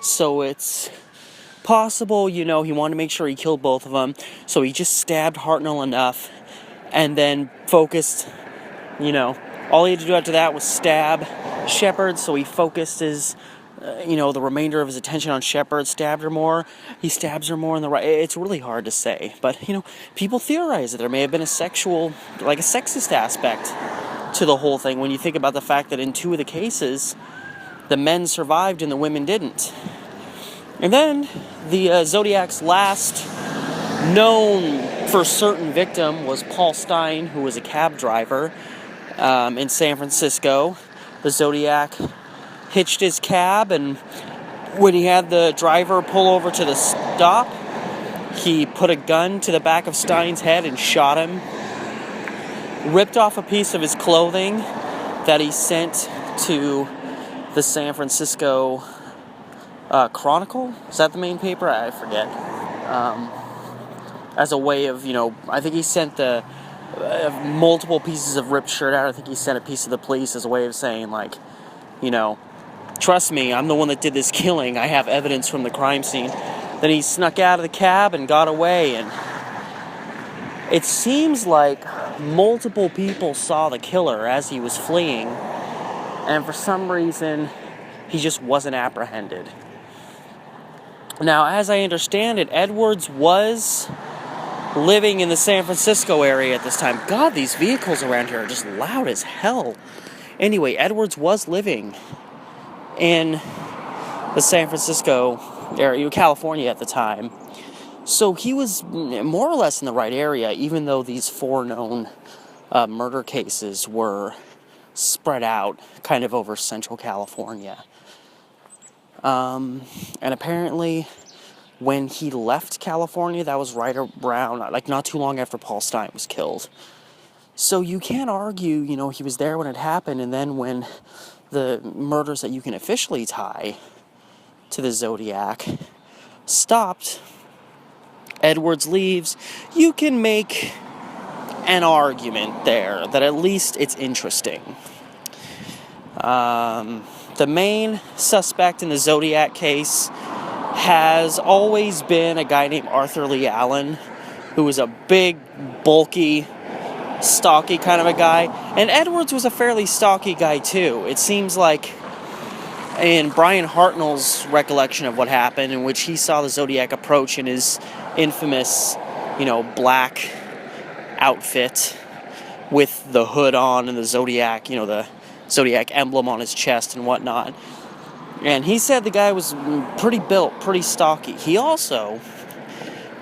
So it's possible, he wanted to make sure he killed both of them, so he just stabbed Hartnell enough and then focused, all he had to do after that was stab Sheppard, so he focused his, the remainder of his attention on Sheppard, stabbed her more. He stabs her more in the right. It's really hard to say, but, people theorize that there may have been a sexist aspect to the whole thing when you think about the fact that in 2 of the cases, the men survived and the women didn't. And then the Zodiac's last known for certain victim was Paul Stine, who was a cab driver in San Francisco. The Zodiac hitched his cab, and when he had the driver pull over to the stop, he put a gun to the back of Stine's head and shot him. Ripped off a piece of his clothing that he sent to the San Francisco Chronicle. Is that the main paper? I forget. As a way of, I think he sent the multiple pieces of ripped shirt out. I think he sent a piece to the police as a way of saying, like, trust me, I'm the one that did this killing. I have evidence from the crime scene. Then he snuck out of the cab and got away, and It seems like multiple people saw the killer as he was fleeing, and for some reason, he just wasn't apprehended. Now, as I understand it, Edwards was living in the San Francisco area at this time. God, these vehicles around here are just loud as hell. Anyway, Edwards was living in the San Francisco area, California at the time. So he was more or less in the right area, even though these 4 known murder cases were spread out kind of over Central California. And apparently, when he left California, that was right around, like not too long after Paul Stine was killed. So you can't argue, he was there when it happened, and then when the murders that you can officially tie to the Zodiac stopped, Edwards leaves, you can make an argument there that at least it's interesting. The main suspect in the Zodiac case has always been a guy named Arthur Lee Allen, who was a big, bulky, stocky kind of a guy. And Edwards was a fairly stocky guy too. It seems like in Brian Hartnell's recollection of what happened, in which he saw the Zodiac approach in his infamous, black outfit with the hood on and the Zodiac, the Zodiac emblem on his chest and whatnot. And he said the guy was pretty built, pretty stocky. He also,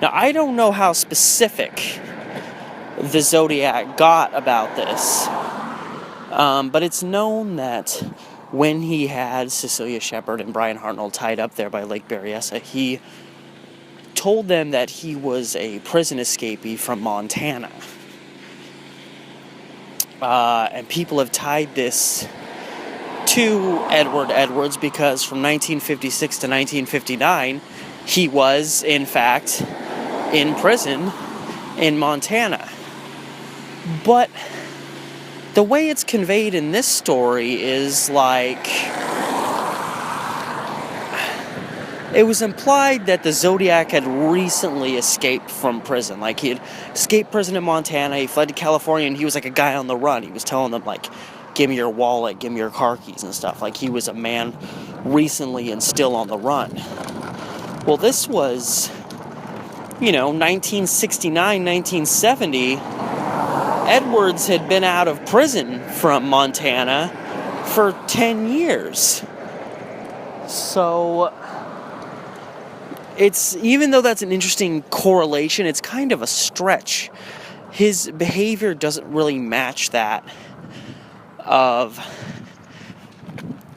now I don't know how specific the Zodiac got about this, but it's known that when he had Cecilia Sheppard and Brian Hartnell tied up there by Lake Berryessa, he told them that he was a prison escapee from Montana. And people have tied this to Edward Edwards because from 1956 to 1959, he was, in fact, in prison in Montana. But the way it's conveyed in this story is like, it was implied that the Zodiac had recently escaped from prison. Like, he had escaped prison in Montana, he fled to California, and he was like a guy on the run. He was telling them, like, give me your wallet, give me your car keys and stuff. Like, he was a man recently and still on the run. Well, this was, 1969, 1970. Edwards had been out of prison from Montana for 10 years. So, even though that's an interesting correlation, it's kind of a stretch. His behavior doesn't really match that of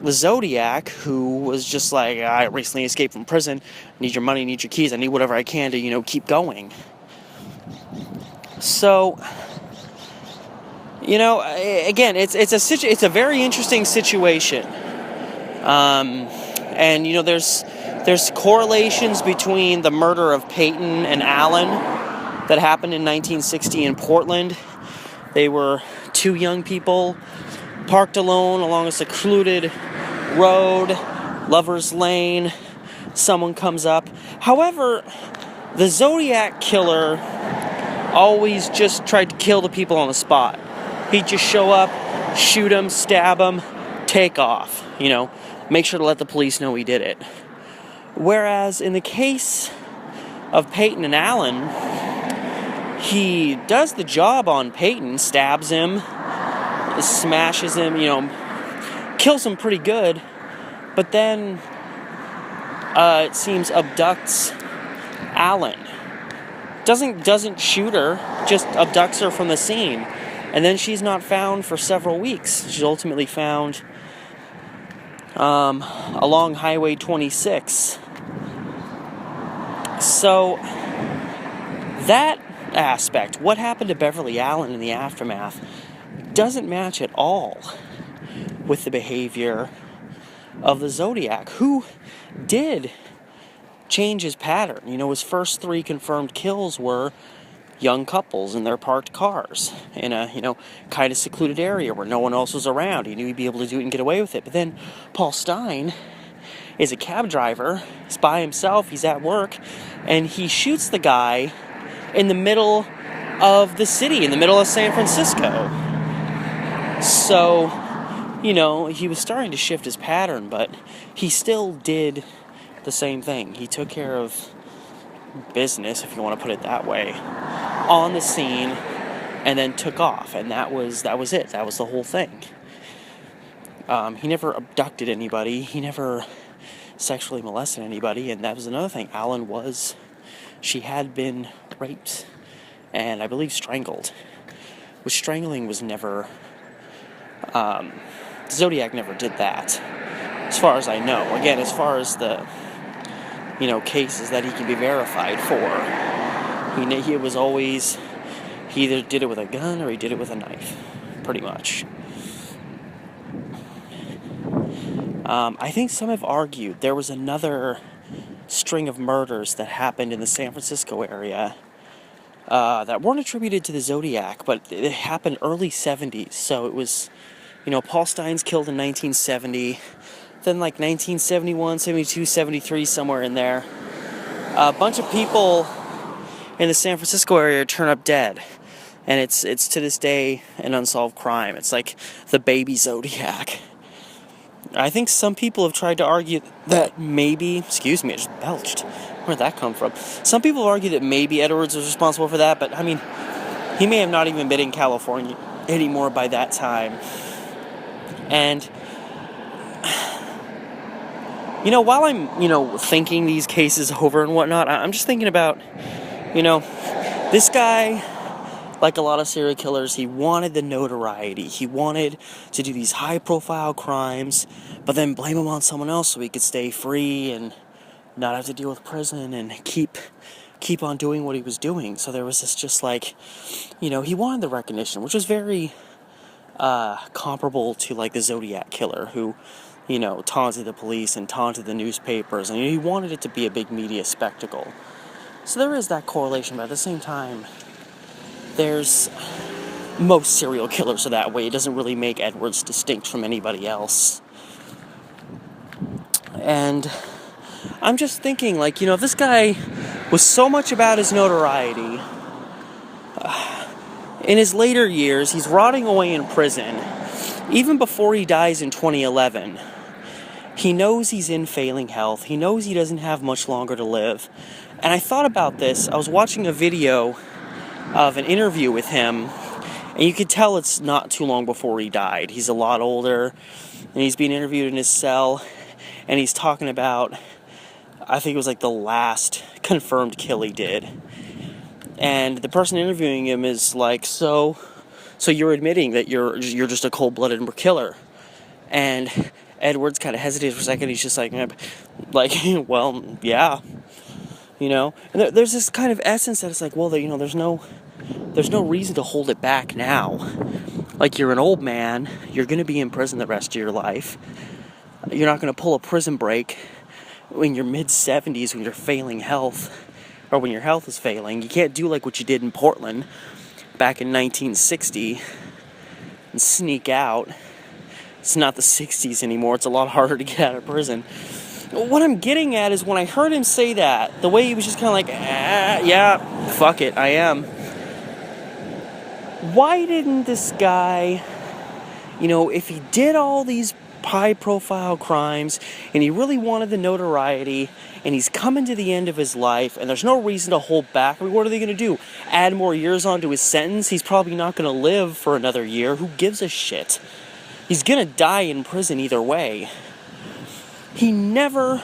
the Zodiac, who was just like, I recently escaped from prison, need your money, need your keys, I need whatever I can to, keep going. So, again, it's a very interesting situation. And, there's correlations between the murder of Payton and Allen that happened in 1960 in Portland. They were 2 young people parked alone along a secluded road, Lover's Lane. Someone comes up. However, the Zodiac killer always just tried to kill the people on the spot. He'd just show up, shoot them, stab them, take off, make sure to let the police know he did it. Whereas in the case of Payton and Allen, he does the job on Payton, stabs him, smashes him, kills him pretty good, but then it seems abducts Allen. Doesn't shoot her, just abducts her from the scene. And then she's not found for several weeks. She's ultimately found along Highway 26. So that aspect, what happened to Beverly Allen in the aftermath, doesn't match at all with the behavior of the Zodiac, who did change his pattern. His first 3 confirmed kills were young couples in their parked cars in a, kind of secluded area where no one else was around. He knew he'd be able to do it and get away with it. But then Paul Stine is a cab driver. He's by himself. He's at work. And he shoots the guy in the middle of the city in the middle of San Francisco. So, he was starting to shift his pattern, but he still did the same thing. He took care of business, if you want to put it that way, on the scene, and then took off, and that was it. That was the whole thing. He never abducted anybody. He never sexually molested anybody, and that was another thing. She had been raped, and I believe strangled, which strangling was never, Zodiac never did that, as far as I know. Again, as far as the, cases that he can be verified for, he was always, he either did it with a gun or he did it with a knife, pretty much. I think some have argued there was another string of murders that happened in the San Francisco area that weren't attributed to the Zodiac, but it happened early 70s. So it was, Paul Stine's killed in 1970, then like 1971, 72, 73, somewhere in there. A bunch of people in the San Francisco area turn up dead. And it's to this day an unsolved crime. It's like the baby Zodiac. I think some people have tried to argue that maybe, excuse me, I just belched. Where'd that come from? Some people argue that maybe Edwards was responsible for that, but I mean, he may have not even been in California anymore by that time. And, while I'm, thinking these cases over and whatnot, I'm just thinking about, this guy, like a lot of serial killers, he wanted the notoriety. He wanted to do these high-profile crimes, but then blame them on someone else so he could stay free and not have to deal with prison and keep on doing what he was doing. So there was this just like, he wanted the recognition, which was very comparable to like the Zodiac killer who, taunted the police and taunted the newspapers, and he wanted it to be a big media spectacle. So there is that correlation, but at the same time, most serial killers are that way. It doesn't really make Edwards distinct from anybody else. And I'm just thinking, like, if this guy was so much about his notoriety, in his later years, he's rotting away in prison. Even before he dies in 2011, he knows he's in failing health. He knows he doesn't have much longer to live. And I thought about this. I was watching a video of an interview with him, and you could tell it's not too long before he died. He's a lot older, and he's being interviewed in his cell, and he's talking about, I think it was like the last confirmed kill he did. And the person interviewing him is like, so you're admitting that you're just a cold-blooded killer? And Edwards kind of hesitates for a second. He's just like, well, yeah. And there's this kind of essence that it's like, well, there's no reason to hold it back now. Like, you're an old man, you're going to be in prison the rest of your life. You're not going to pull a prison break when you're mid-70s, when you're failing health, or when your health is failing. You can't do like what you did in Portland back in 1960 and sneak out. It's not the 60s anymore. It's a lot harder to get out of prison. What I'm getting at is when I heard him say that, the way he was just kind of like, yeah, fuck it, I am. Why didn't this guy, if he did all these high-profile crimes and he really wanted the notoriety and he's coming to the end of his life and there's no reason to hold back, I mean, what are they going to do? Add more years onto his sentence? He's probably not going to live for another year. Who gives a shit? He's going to die in prison either way. He never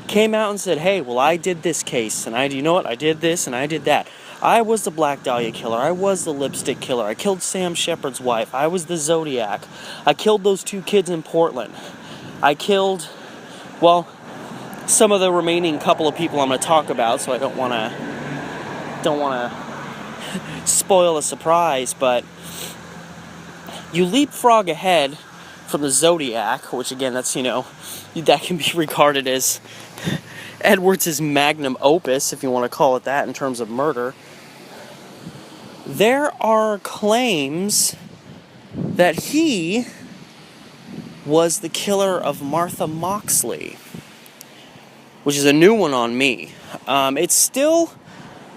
came out and said, hey, well, I did this case, and I did this, and I did that. I was the Black Dahlia killer. I was the lipstick killer. I killed Sam Sheppard's wife. I was the Zodiac. I killed those 2 kids in Portland. I killed, some of the remaining couple of people I'm going to talk about, so I don't want to spoil the surprise, but you leapfrog ahead from the Zodiac, which again, that's, that can be regarded as Edwards' magnum opus, if you want to call it that, in terms of murder. There are claims that he was the killer of Martha Moxley, which is a new one on me. It's still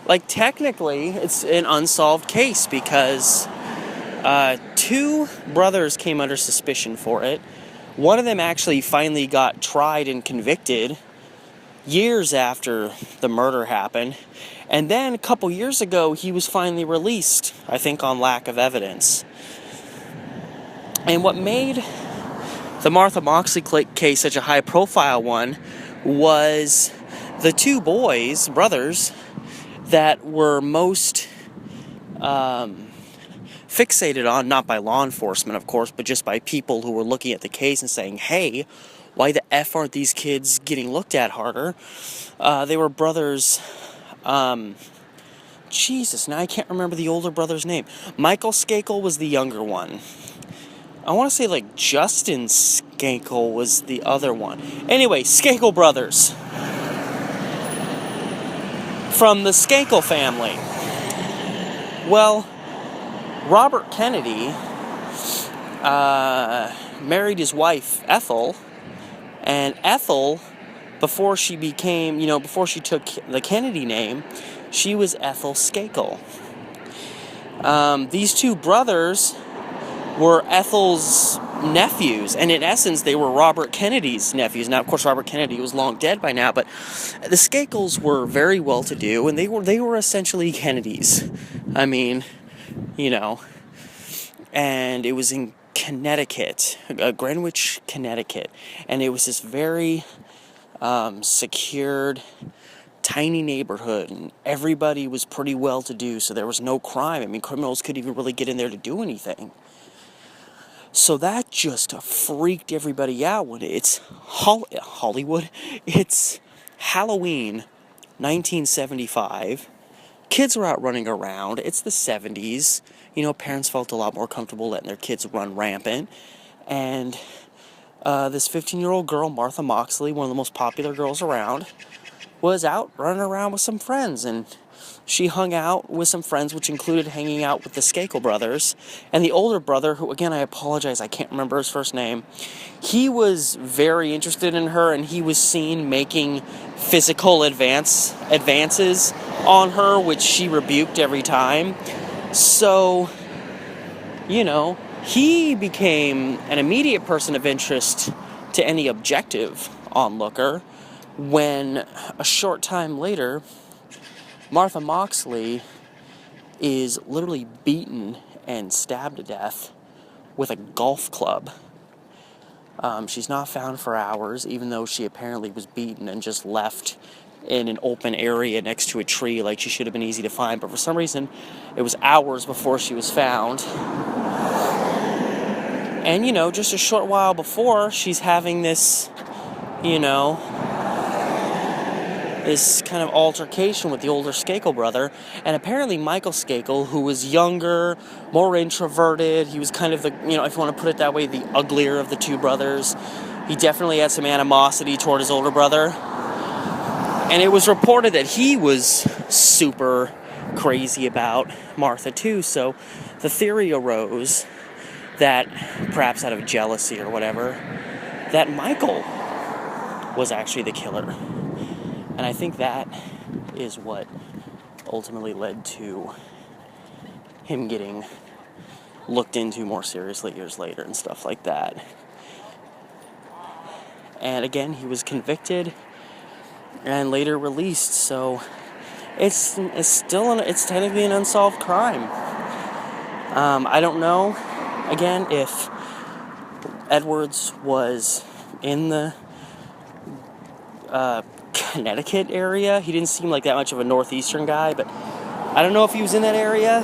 like, technically, it's an unsolved case because 2 brothers came under suspicion for it. One of them actually finally got tried and convicted years after the murder happened. And then a couple years ago, he was finally released, I think on lack of evidence. And what made the Martha Moxley case such a high-profile one was the 2 brothers, that were most fixated on, not by law enforcement, of course, but just by people who were looking at the case and saying, hey, why the F aren't these kids getting looked at harder? They were brothers, Jesus, now I can't remember the older brother's name. Michael Skakel was the younger one. I want to say, like, Justin Skakel was the other one. Anyway, Skakel brothers. From the Skakel family. Well, Robert Kennedy married his wife, Ethel, and Ethel, before she took the Kennedy name, she was Ethel Skakel. These 2 brothers were Ethel's nephews, and in essence, they were Robert Kennedy's nephews. Now, of course, Robert Kennedy was long dead by now, but the Skakels were very well-to-do, and they were essentially Kennedys. I mean, and it was in Connecticut, Greenwich, Connecticut, and it was this very secured, tiny neighborhood, and everybody was pretty well-to-do, so there was no crime. I mean, criminals couldn't even really get in there to do anything. So that just freaked everybody out when it's Hollywood. It's Halloween, 1975. Kids are out running around. It's the 70s. Parents felt a lot more comfortable letting their kids run rampant. And this 15-year-old girl, Martha Moxley, one of the most popular girls around, was out running around with some friends. And she hung out with some friends, which included hanging out with the Skakel brothers. And the older brother, who, again, I apologize, I can't remember his first name, he was very interested in her, and he was seen making physical advances on her, which she rebuked every time. So, he became an immediate person of interest to any objective onlooker when, a short time later, Martha Moxley is literally beaten and stabbed to death with a golf club. She's not found for hours, even though she apparently was beaten and just left in an open area next to a tree, like she should have been easy to find. But for some reason, it was hours before she was found. And, just a short while before, she's having this, this kind of altercation with the older Skakel brother. And apparently Michael Skakel, who was younger, more introverted, he was kind of the, if you want to put it that way, the uglier of the 2 brothers. He definitely had some animosity toward his older brother. And it was reported that he was super crazy about Martha too. So the theory arose that, perhaps out of jealousy or whatever, that Michael was actually the killer. And I think that is what ultimately led to him getting looked into more seriously years later and stuff like that. And again, he was convicted and later released, so it's technically an unsolved crime. I don't know, again, if Edwards was in the Connecticut area. He didn't seem like that much of a northeastern guy, but I don't know if he was in that area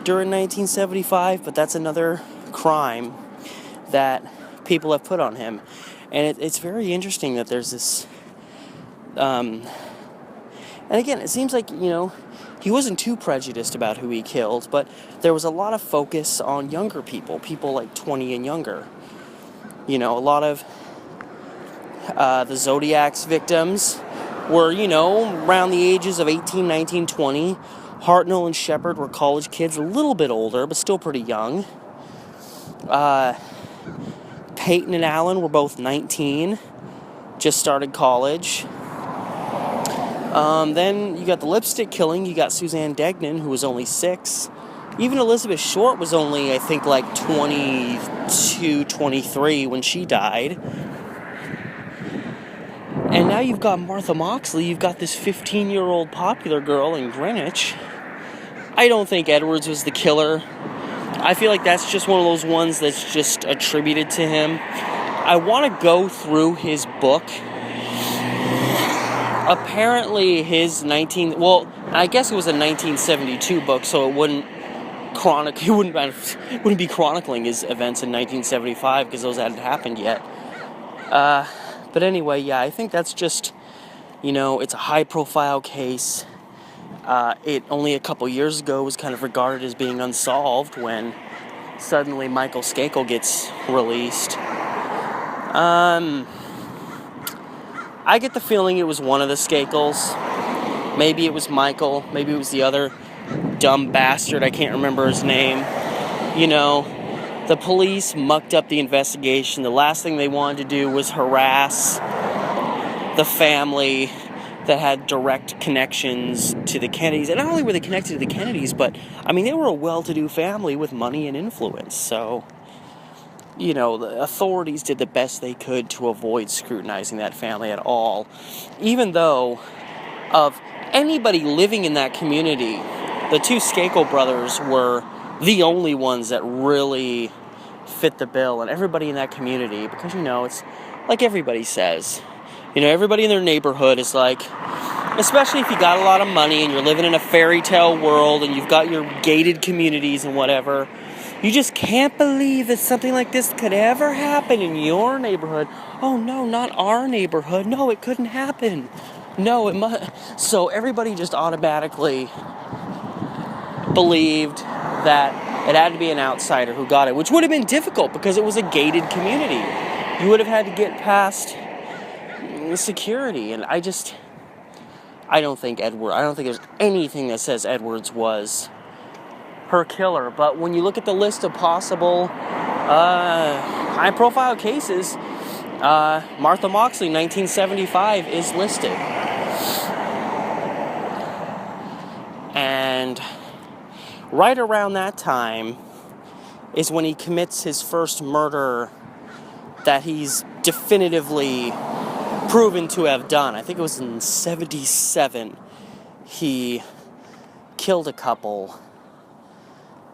during 1975, but that's another crime that people have put on him. And it's very interesting that there's this, and again, it seems like, he wasn't too prejudiced about who he killed, but there was a lot of focus on younger people like 20 and younger. A lot of the Zodiac's victims were, around the ages of 18, 19, 20. Hartnell and Sheppard were college kids, a little bit older, but still pretty young. Payton and Allen were both 19, just started college. Then you got the lipstick killing. You got Suzanne Degnan, who was only 6. Even Elizabeth Short was only, I think, like 22, 23 when she died. And now you've got Martha Moxley. You've got this 15-year-old popular girl in Greenwich. I don't think Edwards was the killer. I feel like that's just one of those ones that's just attributed to him. I want to go through his book. Apparently I guess it was a 1972 book, so it wouldn't be chronicling his events in 1975 because those hadn't happened yet. But anyway, yeah, I think that's just, it's a high-profile case. It only a couple years ago was kind of regarded as being unsolved when suddenly Michael Skakel gets released. I get the feeling it was one of the Skakels. Maybe it was Michael. Maybe it was the other dumb bastard. I can't remember his name. The police mucked up the investigation. The last thing they wanted to do was harass the family that had direct connections to the Kennedys. And not only were they connected to the Kennedys, but, they were a well-to-do family with money and influence. So, the authorities did the best they could to avoid scrutinizing that family at all. Even though, of anybody living in that community, the two Skakel brothers were the only ones that really fit the bill. And everybody in that community, because, it's like everybody says, everybody in their neighborhood is like, especially if you got a lot of money and you're living in a fairy tale world and you've got your gated communities and whatever, you just can't believe that something like this could ever happen in your neighborhood. Oh, no, not our neighborhood. No, it couldn't happen. No, it must. So everybody just automatically believed that it had to be an outsider who got it, which would have been difficult because it was a gated community. You would have had to get past security, and I don't think there's anything that says Edwards was her killer. But when you look at the list of possible high-profile cases, Martha Moxley, 1975, is listed. And right around that time is when he commits his first murder that he's definitively proven to have done. I think it was in 1977. He killed a couple.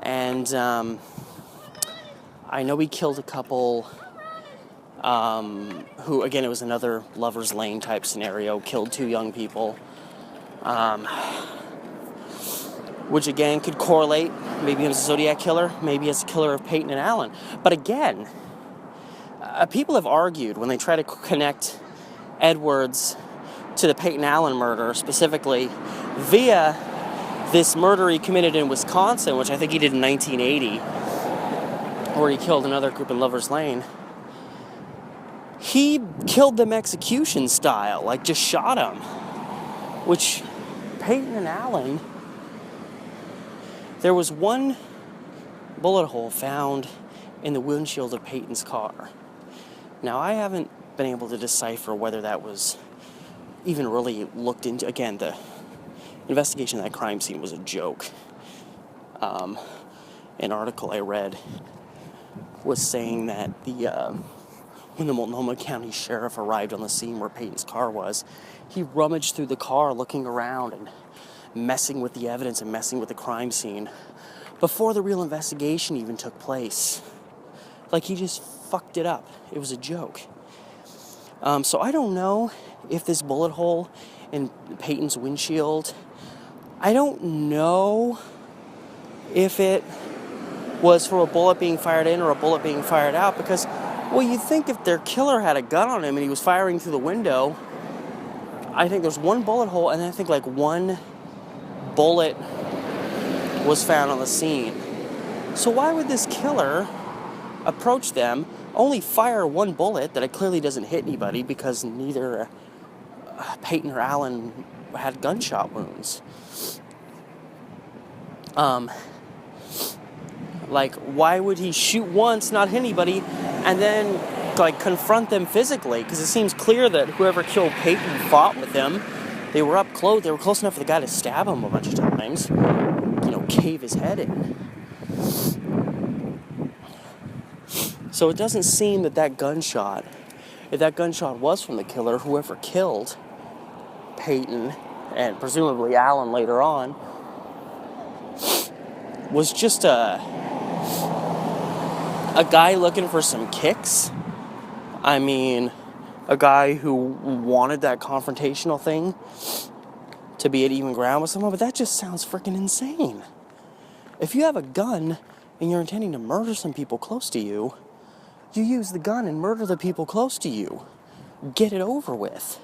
And I know he killed a couple who, again, it was another Lover's Lane type scenario, killed 2 young people. Which, again, could correlate maybe as a Zodiac killer, maybe as a killer of Payton-Allen. But again, people have argued when they try to connect Edwards to the Payton-Allen murder, specifically via this murder he committed in Wisconsin, which I think he did in 1980, where he killed another group in Lover's Lane. He killed them execution style, like just shot them. Which Payton-Allen, there was one bullet hole found in the windshield of Payton's car. Now, I haven't been able to decipher whether that was even really looked into. Again, the investigation of that crime scene was a joke. An article I read was saying that when the Multnomah County Sheriff arrived on the scene where Payton's car was, he rummaged through the car looking around and messing with the evidence and messing with the crime scene before the real investigation even took place. Like, he just fucked it up. It was a joke. So I don't know if this bullet hole in Payton's windshield, I don't know if it was for a bullet being fired in or a bullet being fired out, because, well, you'd think if their killer had a gun on him and he was firing through the window, I think there's one bullet hole, and I think like one bullet was found on the scene. So why would this killer approach them, only fire one bullet that it clearly doesn't hit anybody, because neither Payton or Allen had gunshot wounds? Like, why would he shoot once, not hit anybody, and then, like, confront them physically? Because it seems clear that whoever killed Payton fought with him, They were up close. They were close enough for the guy to stab him a bunch of times. Cave his head in. So it doesn't seem that gunshot, if that gunshot was from the killer, whoever killed Payton and presumably Allen later on, was just a guy looking for some kicks. I mean, a guy who wanted that confrontational thing to be at even ground with someone, but that just sounds freaking insane. If you have a gun and you're intending to murder some people close to you, you use the gun and murder the people close to you. Get it over with.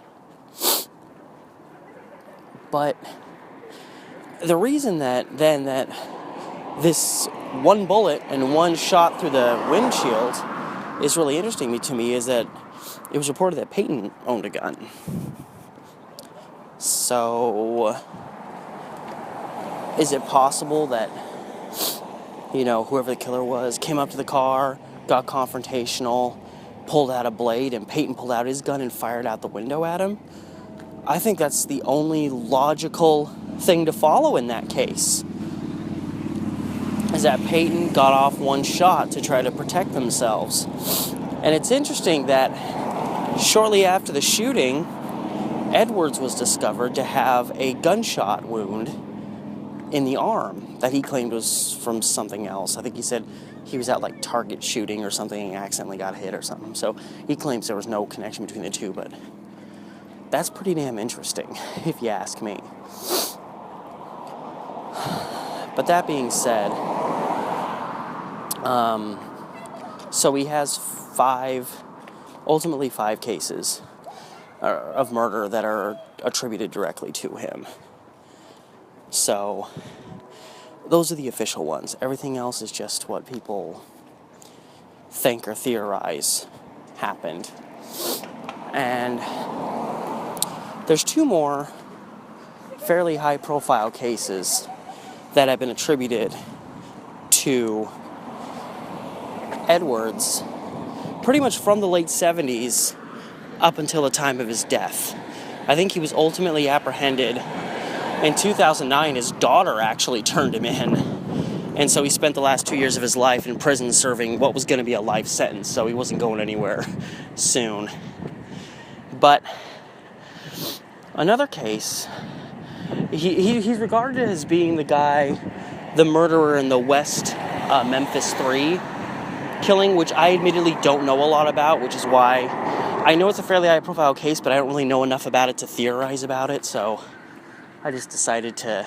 But the reason that this one bullet and one shot through the windshield is really interesting to me is that it was reported that Payton owned a gun. So, is it possible that, whoever the killer was came up to the car, got confrontational, pulled out a blade, and Payton pulled out his gun and fired out the window at him? I think that's the only logical thing to follow in that case. Is that Payton got off one shot to try to protect themselves. And it's interesting that shortly after the shooting, Edwards was discovered to have a gunshot wound in the arm that he claimed was from something else. I think he said he was at target shooting or something and accidentally got hit or something. So he claims there was no connection between the two, but that's pretty damn interesting, if you ask me. But that being said, so he has ultimately five cases of murder that are attributed directly to him. So, those are the official ones. Everything else is just what people think or theorize happened. And there's two more fairly high-profile cases that have been attributed to Edwards pretty much from the late 70s up until the time of his death. I think he was ultimately apprehended in 2009. His daughter actually turned him in, and so he spent the last 2 years of his life in prison serving what was going to be a life sentence, so he wasn't going anywhere soon. But another case, he's regarded as being the murderer in the West Memphis 3 killing, which I admittedly don't know a lot about, which is why I know it's a fairly high-profile case, but I don't really know enough about it to theorize about it, so I just decided to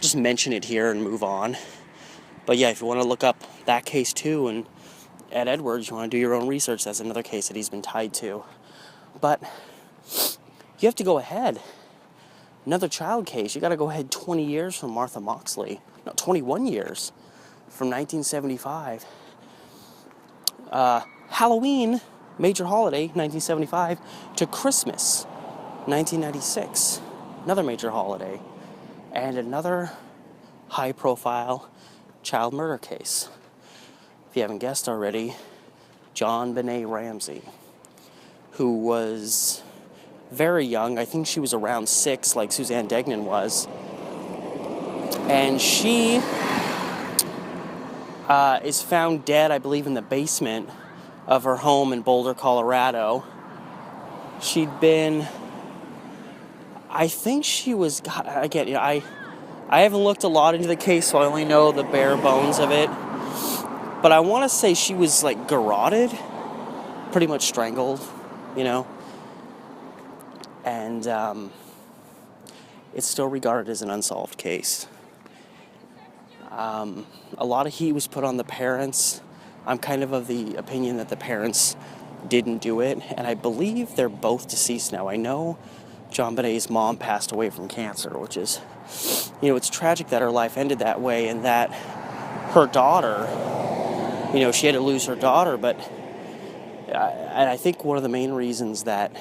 just mention it here and move on. But yeah, if you want to look up that case too, and Ed Edwards, you want to do your own research, that's another case that he's been tied to. But you have to go ahead. Another child case, you got to go ahead 20 years from Martha Moxley. No, 21 years from 1975. Halloween, major holiday, 1975, to Christmas, 1996. Another major holiday. And another high-profile child murder case. If you haven't guessed already, JonBenet Ramsey, who was very young. I think she was around 6, like Suzanne Degnan was. And she is found dead, I believe, in the basement of her home in Boulder, Colorado. She'd been, I think she was, God, again, I haven't looked a lot into the case, so I only know the bare bones of it. But I want to say she was, garroted, pretty much strangled, And it's still regarded as an unsolved case. A lot of heat was put on the parents. I'm kind of the opinion that the parents didn't do it, and I believe they're both deceased now. I know JonBenet's mom passed away from cancer, which is, it's tragic that her life ended that way, and that her daughter, she had to lose her daughter, but I think one of the main reasons that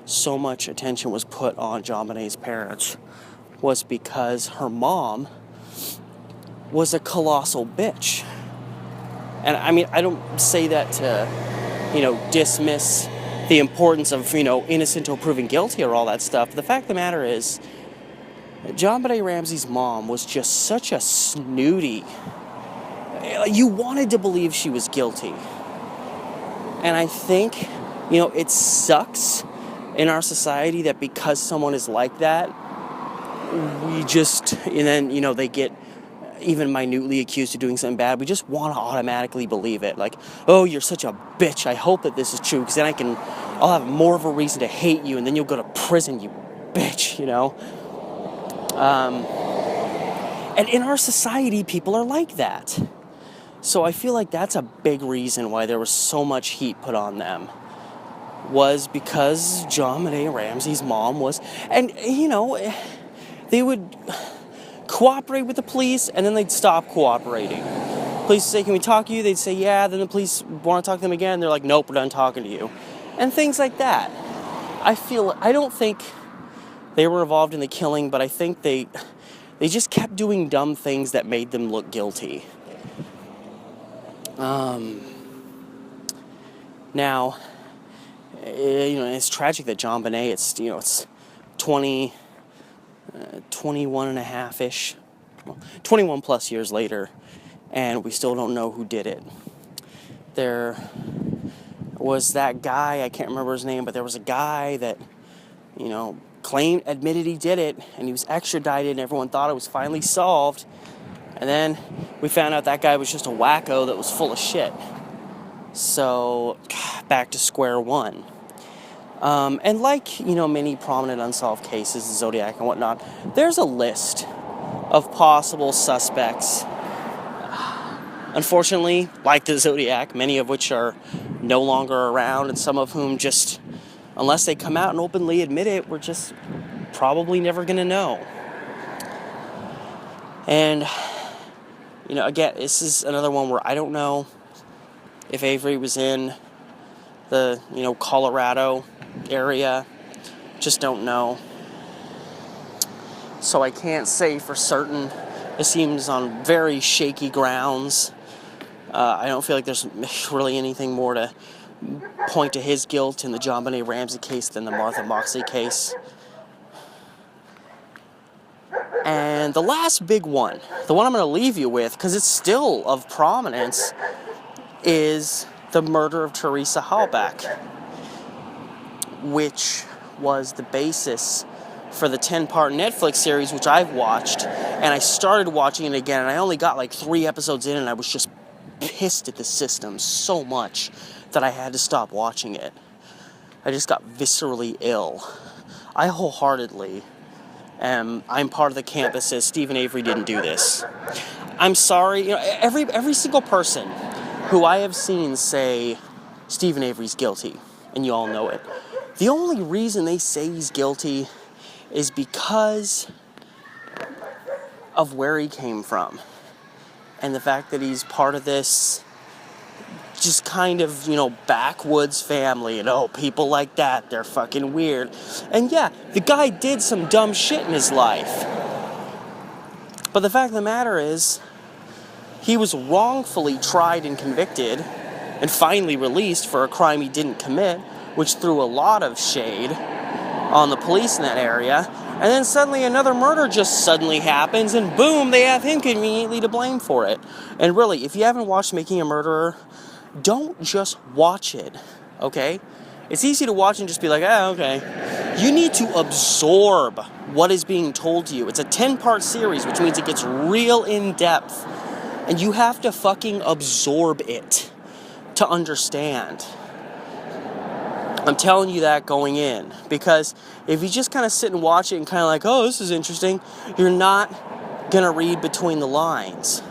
so much attention was put on JonBenet's parents was because her mom was a colossal bitch. And I mean, I don't say that to, dismiss the importance of, innocent till proven guilty or all that stuff. The fact of the matter is, JonBenet Ramsey's mom was just such a snooty. You wanted to believe she was guilty. And I think, it sucks in our society that because someone is like that, and then, they get even minutely accused of doing something bad, we just want to automatically believe it. Like, oh, you're such a bitch. I hope that this is true, because then I'll have more of a reason to hate you, and then you'll go to prison, you bitch, And in our society, people are like that. So I feel like that's a big reason why there was so much heat put on them, was because JonBenet Ramsey's mom was, and, they would cooperate with the police, and then they'd stop cooperating. Police would say, can we talk to you? They'd say, yeah. Then the police want to talk to them again. They're like, nope, we're done talking to you. And things like that. I don't think they were involved in the killing, but I think they just kept doing dumb things that made them look guilty. Now, it's tragic that JonBenet, it's 21 and a half-ish, 21 plus years later, and we still don't know who did it. There was that guy, I can't remember his name, but there was a guy that, admitted he did it, and he was extradited, and everyone thought it was finally solved, and then we found out that guy was just a wacko that was full of shit. So, back to square one. And like, many prominent unsolved cases, Zodiac and whatnot, there's a list of possible suspects. Unfortunately, like the Zodiac, many of which are no longer around, and some of whom just, unless they come out and openly admit it, we're just probably never going to know. And, again, this is another one where I don't know if Avery was in the, Colorado area. Just don't know. So I can't say for certain. It seems on very shaky grounds. I don't feel like there's really anything more to point to his guilt in the JonBenet Ramsey case than the Martha Moxley case. And the last big one, the one I'm going to leave you with, because it's still of prominence, is the murder of Teresa Halbach, which was the basis for the 10-part Netflix series, which I've watched, and I started watching it again, and I only got like 3 episodes in, and I was just pissed at the system so much that I had to stop watching it. I just got viscerally ill. I wholeheartedly I'm part of the camp that says Stephen Avery didn't do this. I'm sorry, every single person who I have seen say Stephen Avery's guilty, and you all know it, the only reason they say he's guilty is because of where he came from, and the fact that he's part of this just kind of, backwoods family, people like that, they're fucking weird. And yeah, the guy did some dumb shit in his life. But the fact of the matter is, he was wrongfully tried and convicted and finally released for a crime he didn't commit, which threw a lot of shade on the police in that area. And then suddenly another murder just suddenly happens, and boom, they have him conveniently to blame for it. And really, if you haven't watched Making a Murderer, don't just watch it, okay? It's easy to watch and just be like, okay. You need to absorb what is being told to you. It's a 10-part series, which means it gets real in-depth. And you have to fucking absorb it to understand. I'm telling you that going in. Because if you just kind of sit and watch it and kind of like, oh, this is interesting, you're not going to read between the lines.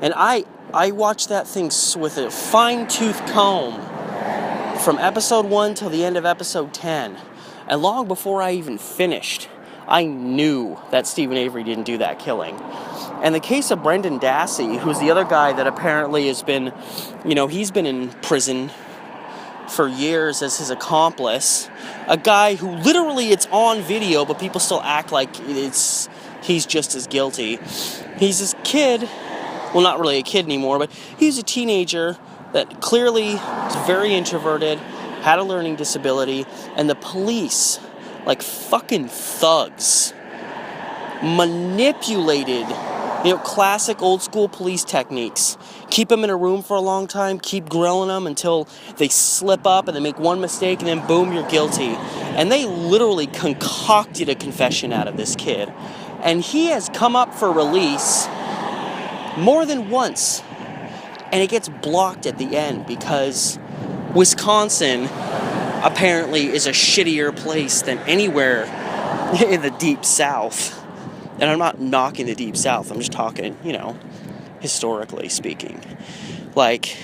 And I watched that thing with a fine-tooth comb from episode 1 till the end of episode 10. And long before I even finished, I knew that Stephen Avery didn't do that killing. And the case of Brendan Dassey, who's the other guy that apparently has been, he's been in prison for years as his accomplice. A guy who literally, it's on video, but people still act like he's just as guilty. He's this kid, well, not really a kid anymore, but he's a teenager that clearly is very introverted, had a learning disability, and the police, like fucking thugs, manipulated, classic old school police techniques. Keep them in a room for a long time, keep grilling them until they slip up and they make one mistake, and then boom, you're guilty. And they literally concocted a confession out of this kid. And he has come up for release more than once. And it gets blocked at the end because Wisconsin apparently is a shittier place than anywhere in the Deep South. And I'm not knocking the Deep South. I'm just talking, historically speaking. Like,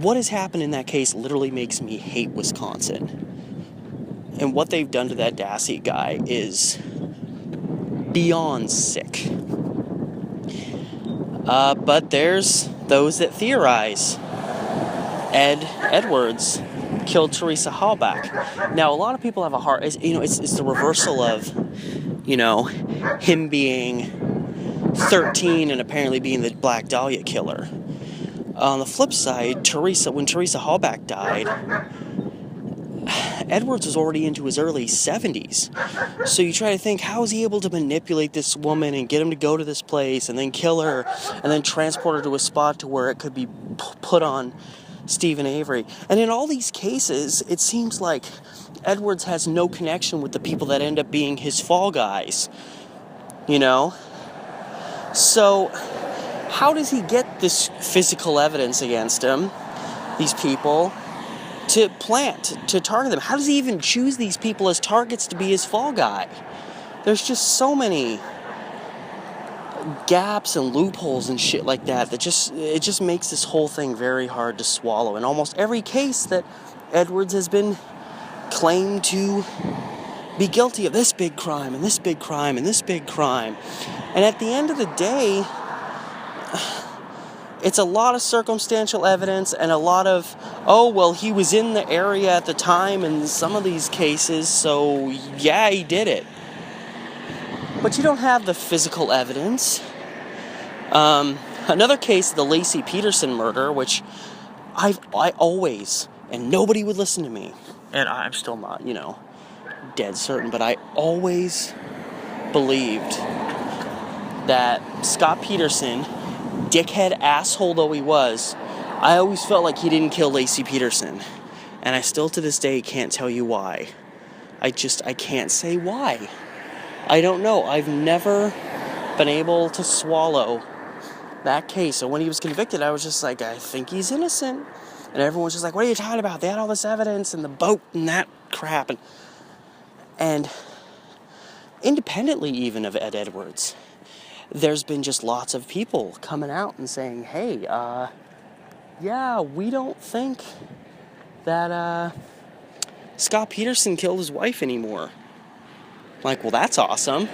what has happened in that case literally makes me hate Wisconsin. And what they've done to that Dassey guy is beyond sick. But there's those that theorize Ed Edwards killed Teresa Halbach. Now, a lot of people have a hard... it's the reversal of, him being 13 and apparently being the Black Dahlia killer. On the flip side, when Teresa Halbach died, Edwards was already into his early 70s. So you try to think, how is he able to manipulate this woman and get him to go to this place and then kill her and then transport her to a spot to where it could be put on Stephen Avery? And in all these cases, it seems like Edwards has no connection with the people that end up being his fall guys. So how does he get this physical evidence against him, these people, to target them? How does he even choose these people as targets to be his fall guy? There's just so many gaps and loopholes and shit like that it just makes this whole thing very hard to swallow. In almost every case that Edwards has been claimed to be guilty of this big crime and this big crime and this big crime. And at the end of the day, it's a lot of circumstantial evidence and a lot of, he was in the area at the time in some of these cases, so yeah, he did it. But you don't have the physical evidence. Another case, the Laci Peterson murder, which I always, and nobody would listen to me, and I'm still not, dead certain, but I always believed that Scott Peterson, dickhead asshole though he was, I always felt like he didn't kill Laci Peterson. And I still to this day can't tell you why. I can't say why. I don't know. I've never been able to swallow that case. So when he was convicted, I was just like, I think he's innocent. And everyone's just like, what are you talking about? They had all this evidence and the boat and that crap. And independently even of Ed Edwards, there's been just lots of people coming out and saying, hey, we don't think that Scott Peterson killed his wife anymore. Like, well, that's awesome.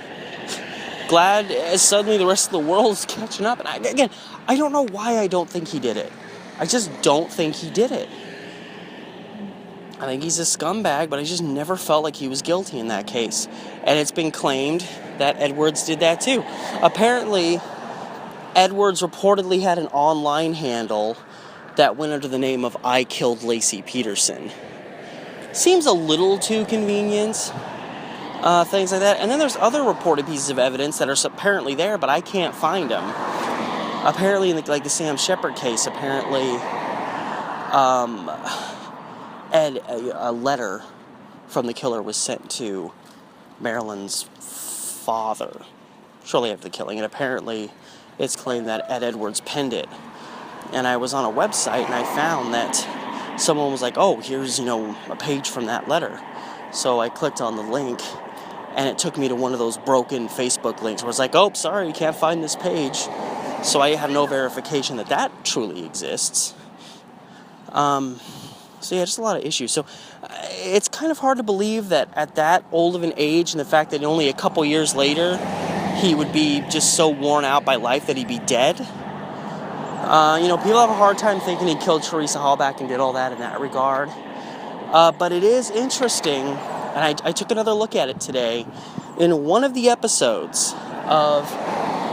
Glad suddenly the rest of the world is catching up. And I don't know why I don't think he did it. I just don't think he did it. I think he's a scumbag, but I just never felt like he was guilty in that case. And it's been claimed that Edwards did that too. Apparently, Edwards reportedly had an online handle that went under the name of I Killed Laci Peterson. Seems a little too convenient. Things like that. And then there's other reported pieces of evidence that are apparently there, but I can't find them. Apparently, in the Sam Sheppard case, apparently, a letter from the killer was sent to Marilyn's father shortly after the killing, and apparently it's claimed that Ed Edwards penned it. And I was on a website and I found that someone was like, here's, a page from that letter. So I clicked on the link and it took me to one of those broken Facebook links where it's like, sorry, you can't find this page. So I have no verification that truly exists. So yeah, just a lot of issues. So it's kind of hard to believe that at that old of an age, and the fact that only a couple years later he would be just so worn out by life that he'd be dead. People have a hard time thinking he killed Teresa Halbach and did all that in that regard. But it is interesting, and I took another look at it today. In one of the episodes of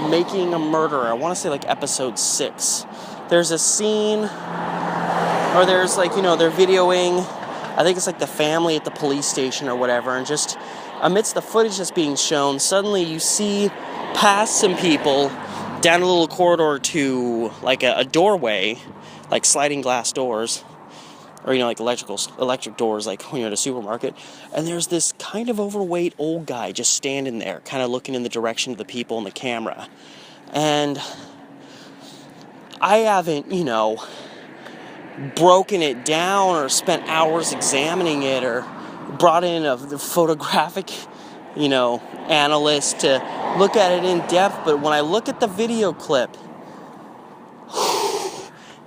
Making a Murderer, I want to say episode 6, there's a scene, or there's they're videoing I think it's like the family at the police station or whatever, and just amidst the footage that's being shown, suddenly you see past some people down a little corridor to like a doorway, like sliding glass doors, or like electric doors, like when you're at a supermarket, and there's this kind of overweight old guy just standing there, kind of looking in the direction of the people in the camera. And I haven't, broken it down or spent hours examining it or brought in a photographic, analyst to look at it in depth, but when I look at the video clip,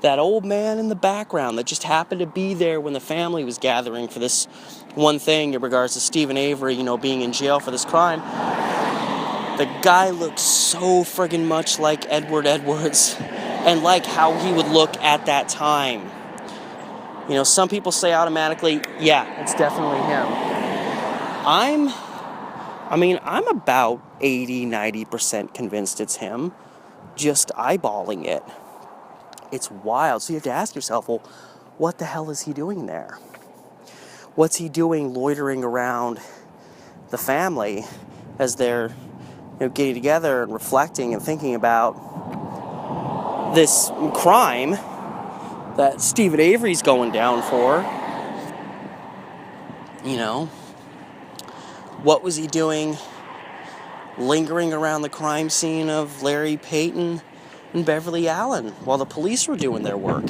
that old man in the background that just happened to be there when the family was gathering for this one thing in regards to Stephen Avery, being in jail for this crime, the guy looks so friggin' much like Edward Edwards and like how he would look at that time. Some people say automatically, yeah, it's definitely him. I'm about 80-90% convinced it's him, just eyeballing it. It's wild. So you have to ask yourself, well, what the hell is he doing there? What's he doing loitering around the family as they're getting together and reflecting and thinking about this crime that Stephen Avery's going down for? What was he doing lingering around the crime scene of Larry Payton and Beverly Allen while the police were doing their work?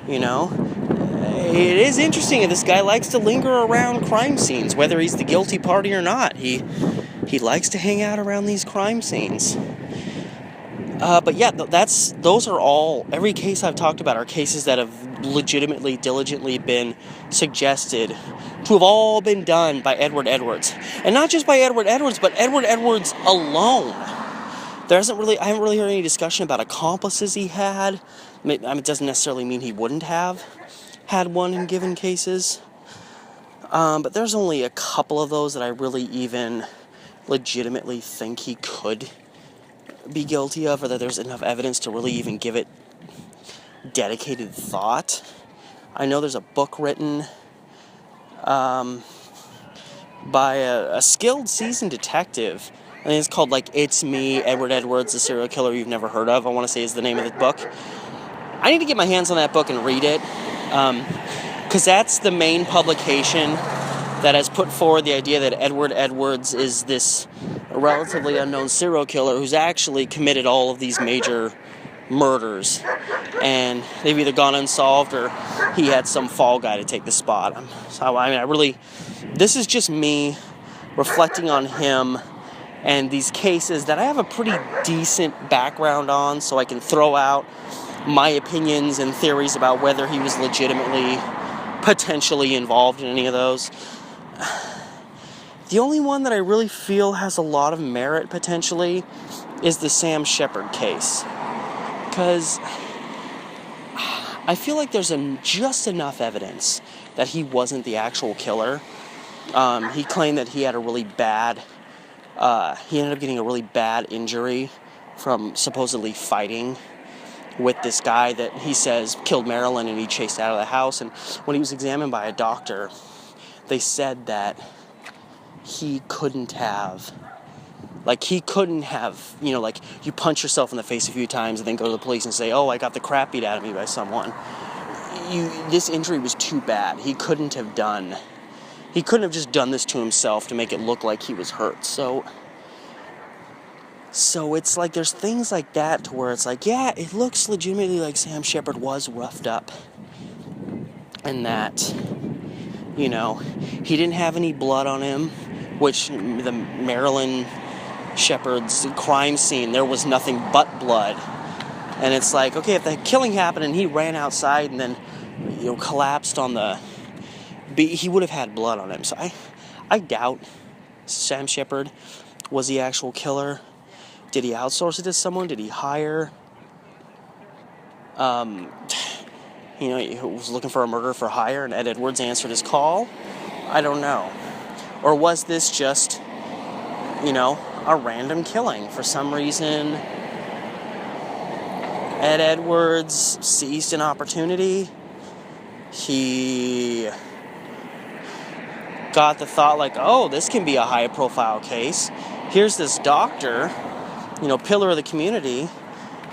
It is interesting that this guy likes to linger around crime scenes, whether he's the guilty party or not. He likes to hang out around these crime scenes. But yeah, those are all, every case I've talked about are cases that have legitimately, diligently been suggested to have all been done by Edward Edwards. And not just by Edward Edwards, but Edward Edwards alone. I haven't really heard any discussion about accomplices he had. It doesn't necessarily mean he wouldn't have had one in given cases. But there's only a couple of those that I really even legitimately think he could be guilty of, or that there's enough evidence to really even give it dedicated thought. I know there's a book written by a skilled, seasoned detective. I think it's called, It's Me, Edward Edwards, the Serial Killer You've Never Heard Of, I want to say is the name of the book. I need to get my hands on that book and read it, because that's the main publication that has put forward the idea that Edward Edwards is this relatively unknown serial killer who's actually committed all of these major murders, and they've either gone unsolved or he had some fall guy to take the spot. This is just me reflecting on him and these cases that I have a pretty decent background on, so I can throw out my opinions and theories about whether he was legitimately, potentially involved in any of those. The only one that I really feel has a lot of merit, potentially, is the Sam Sheppard case. Because I feel like there's just enough evidence that he wasn't the actual killer. He claimed that he had a really bad... he ended up getting a really bad injury from supposedly fighting with this guy that he says killed Marilyn, and he chased out of the house. And when he was examined by a doctor, they said that he couldn't have, you punch yourself in the face a few times and then go to the police and say, oh, I got the crap beat out of me by someone. This injury was too bad. He couldn't have just done this to himself to make it look like he was hurt. So it's like there's things like that to where it's like, yeah, it looks legitimately like Sam Sheppard was roughed up. And that, he didn't have any blood on him, which the Marilyn Sheppard's crime scene, there was nothing but blood. And it's like, okay, if the killing happened and he ran outside and then, collapsed on he would have had blood on him. So I doubt Sam Sheppard was the actual killer. Did he outsource it to someone? Did he hire? He was looking for a murder for hire and Ed Edwards answered his call? I don't know. Or was this just, a random killing? For some reason, Ed Edwards seized an opportunity. He got the thought like, oh, this can be a high-profile case. Here's this doctor, pillar of the community.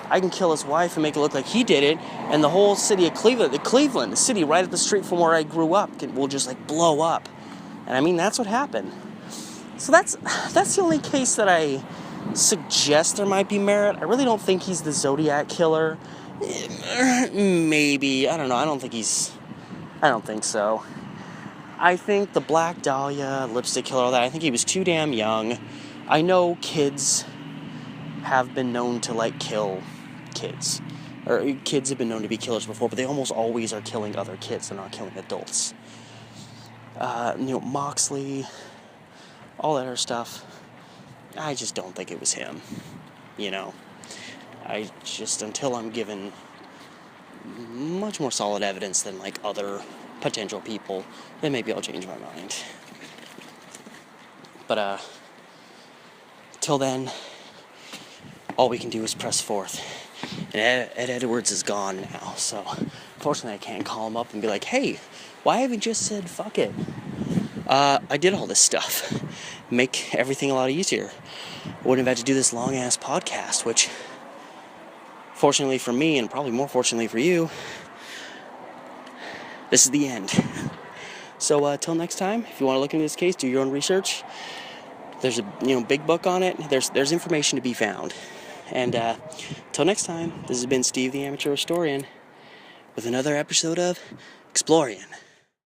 I can kill his wife and make it look like he did it, and the whole city of Cleveland, the city right up the street from where I grew up, will just like blow up. And I mean, that's what happened. So that's the only case that I suggest there might be merit. I really don't think he's the Zodiac killer. Maybe, I don't know. I don't think so. I think the Black Dahlia lipstick killer, all that, I think he was too damn young. I know kids have been known to like kill kids, or kids have been known to be killers before, but they almost always are killing other kids. They're not killing adults. Moxley, all that other stuff. I just don't think it was him. I just, until I'm given much more solid evidence than like other potential people, then maybe I'll change my mind. But till then, all we can do is press forth. And Ed Edwards is gone now, so unfortunately I can't call him up and be like, hey, why haven't you just said fuck it? I did all this stuff. Make everything a lot easier. I wouldn't have had to do this long-ass podcast, which, fortunately for me, and probably more fortunately for you, this is the end. So, till next time, if you want to look into this case, do your own research. There's a big book on it. There's information to be found. And till next time, this has been Steve the Amateur Historian with another episode of EXPLORIAN.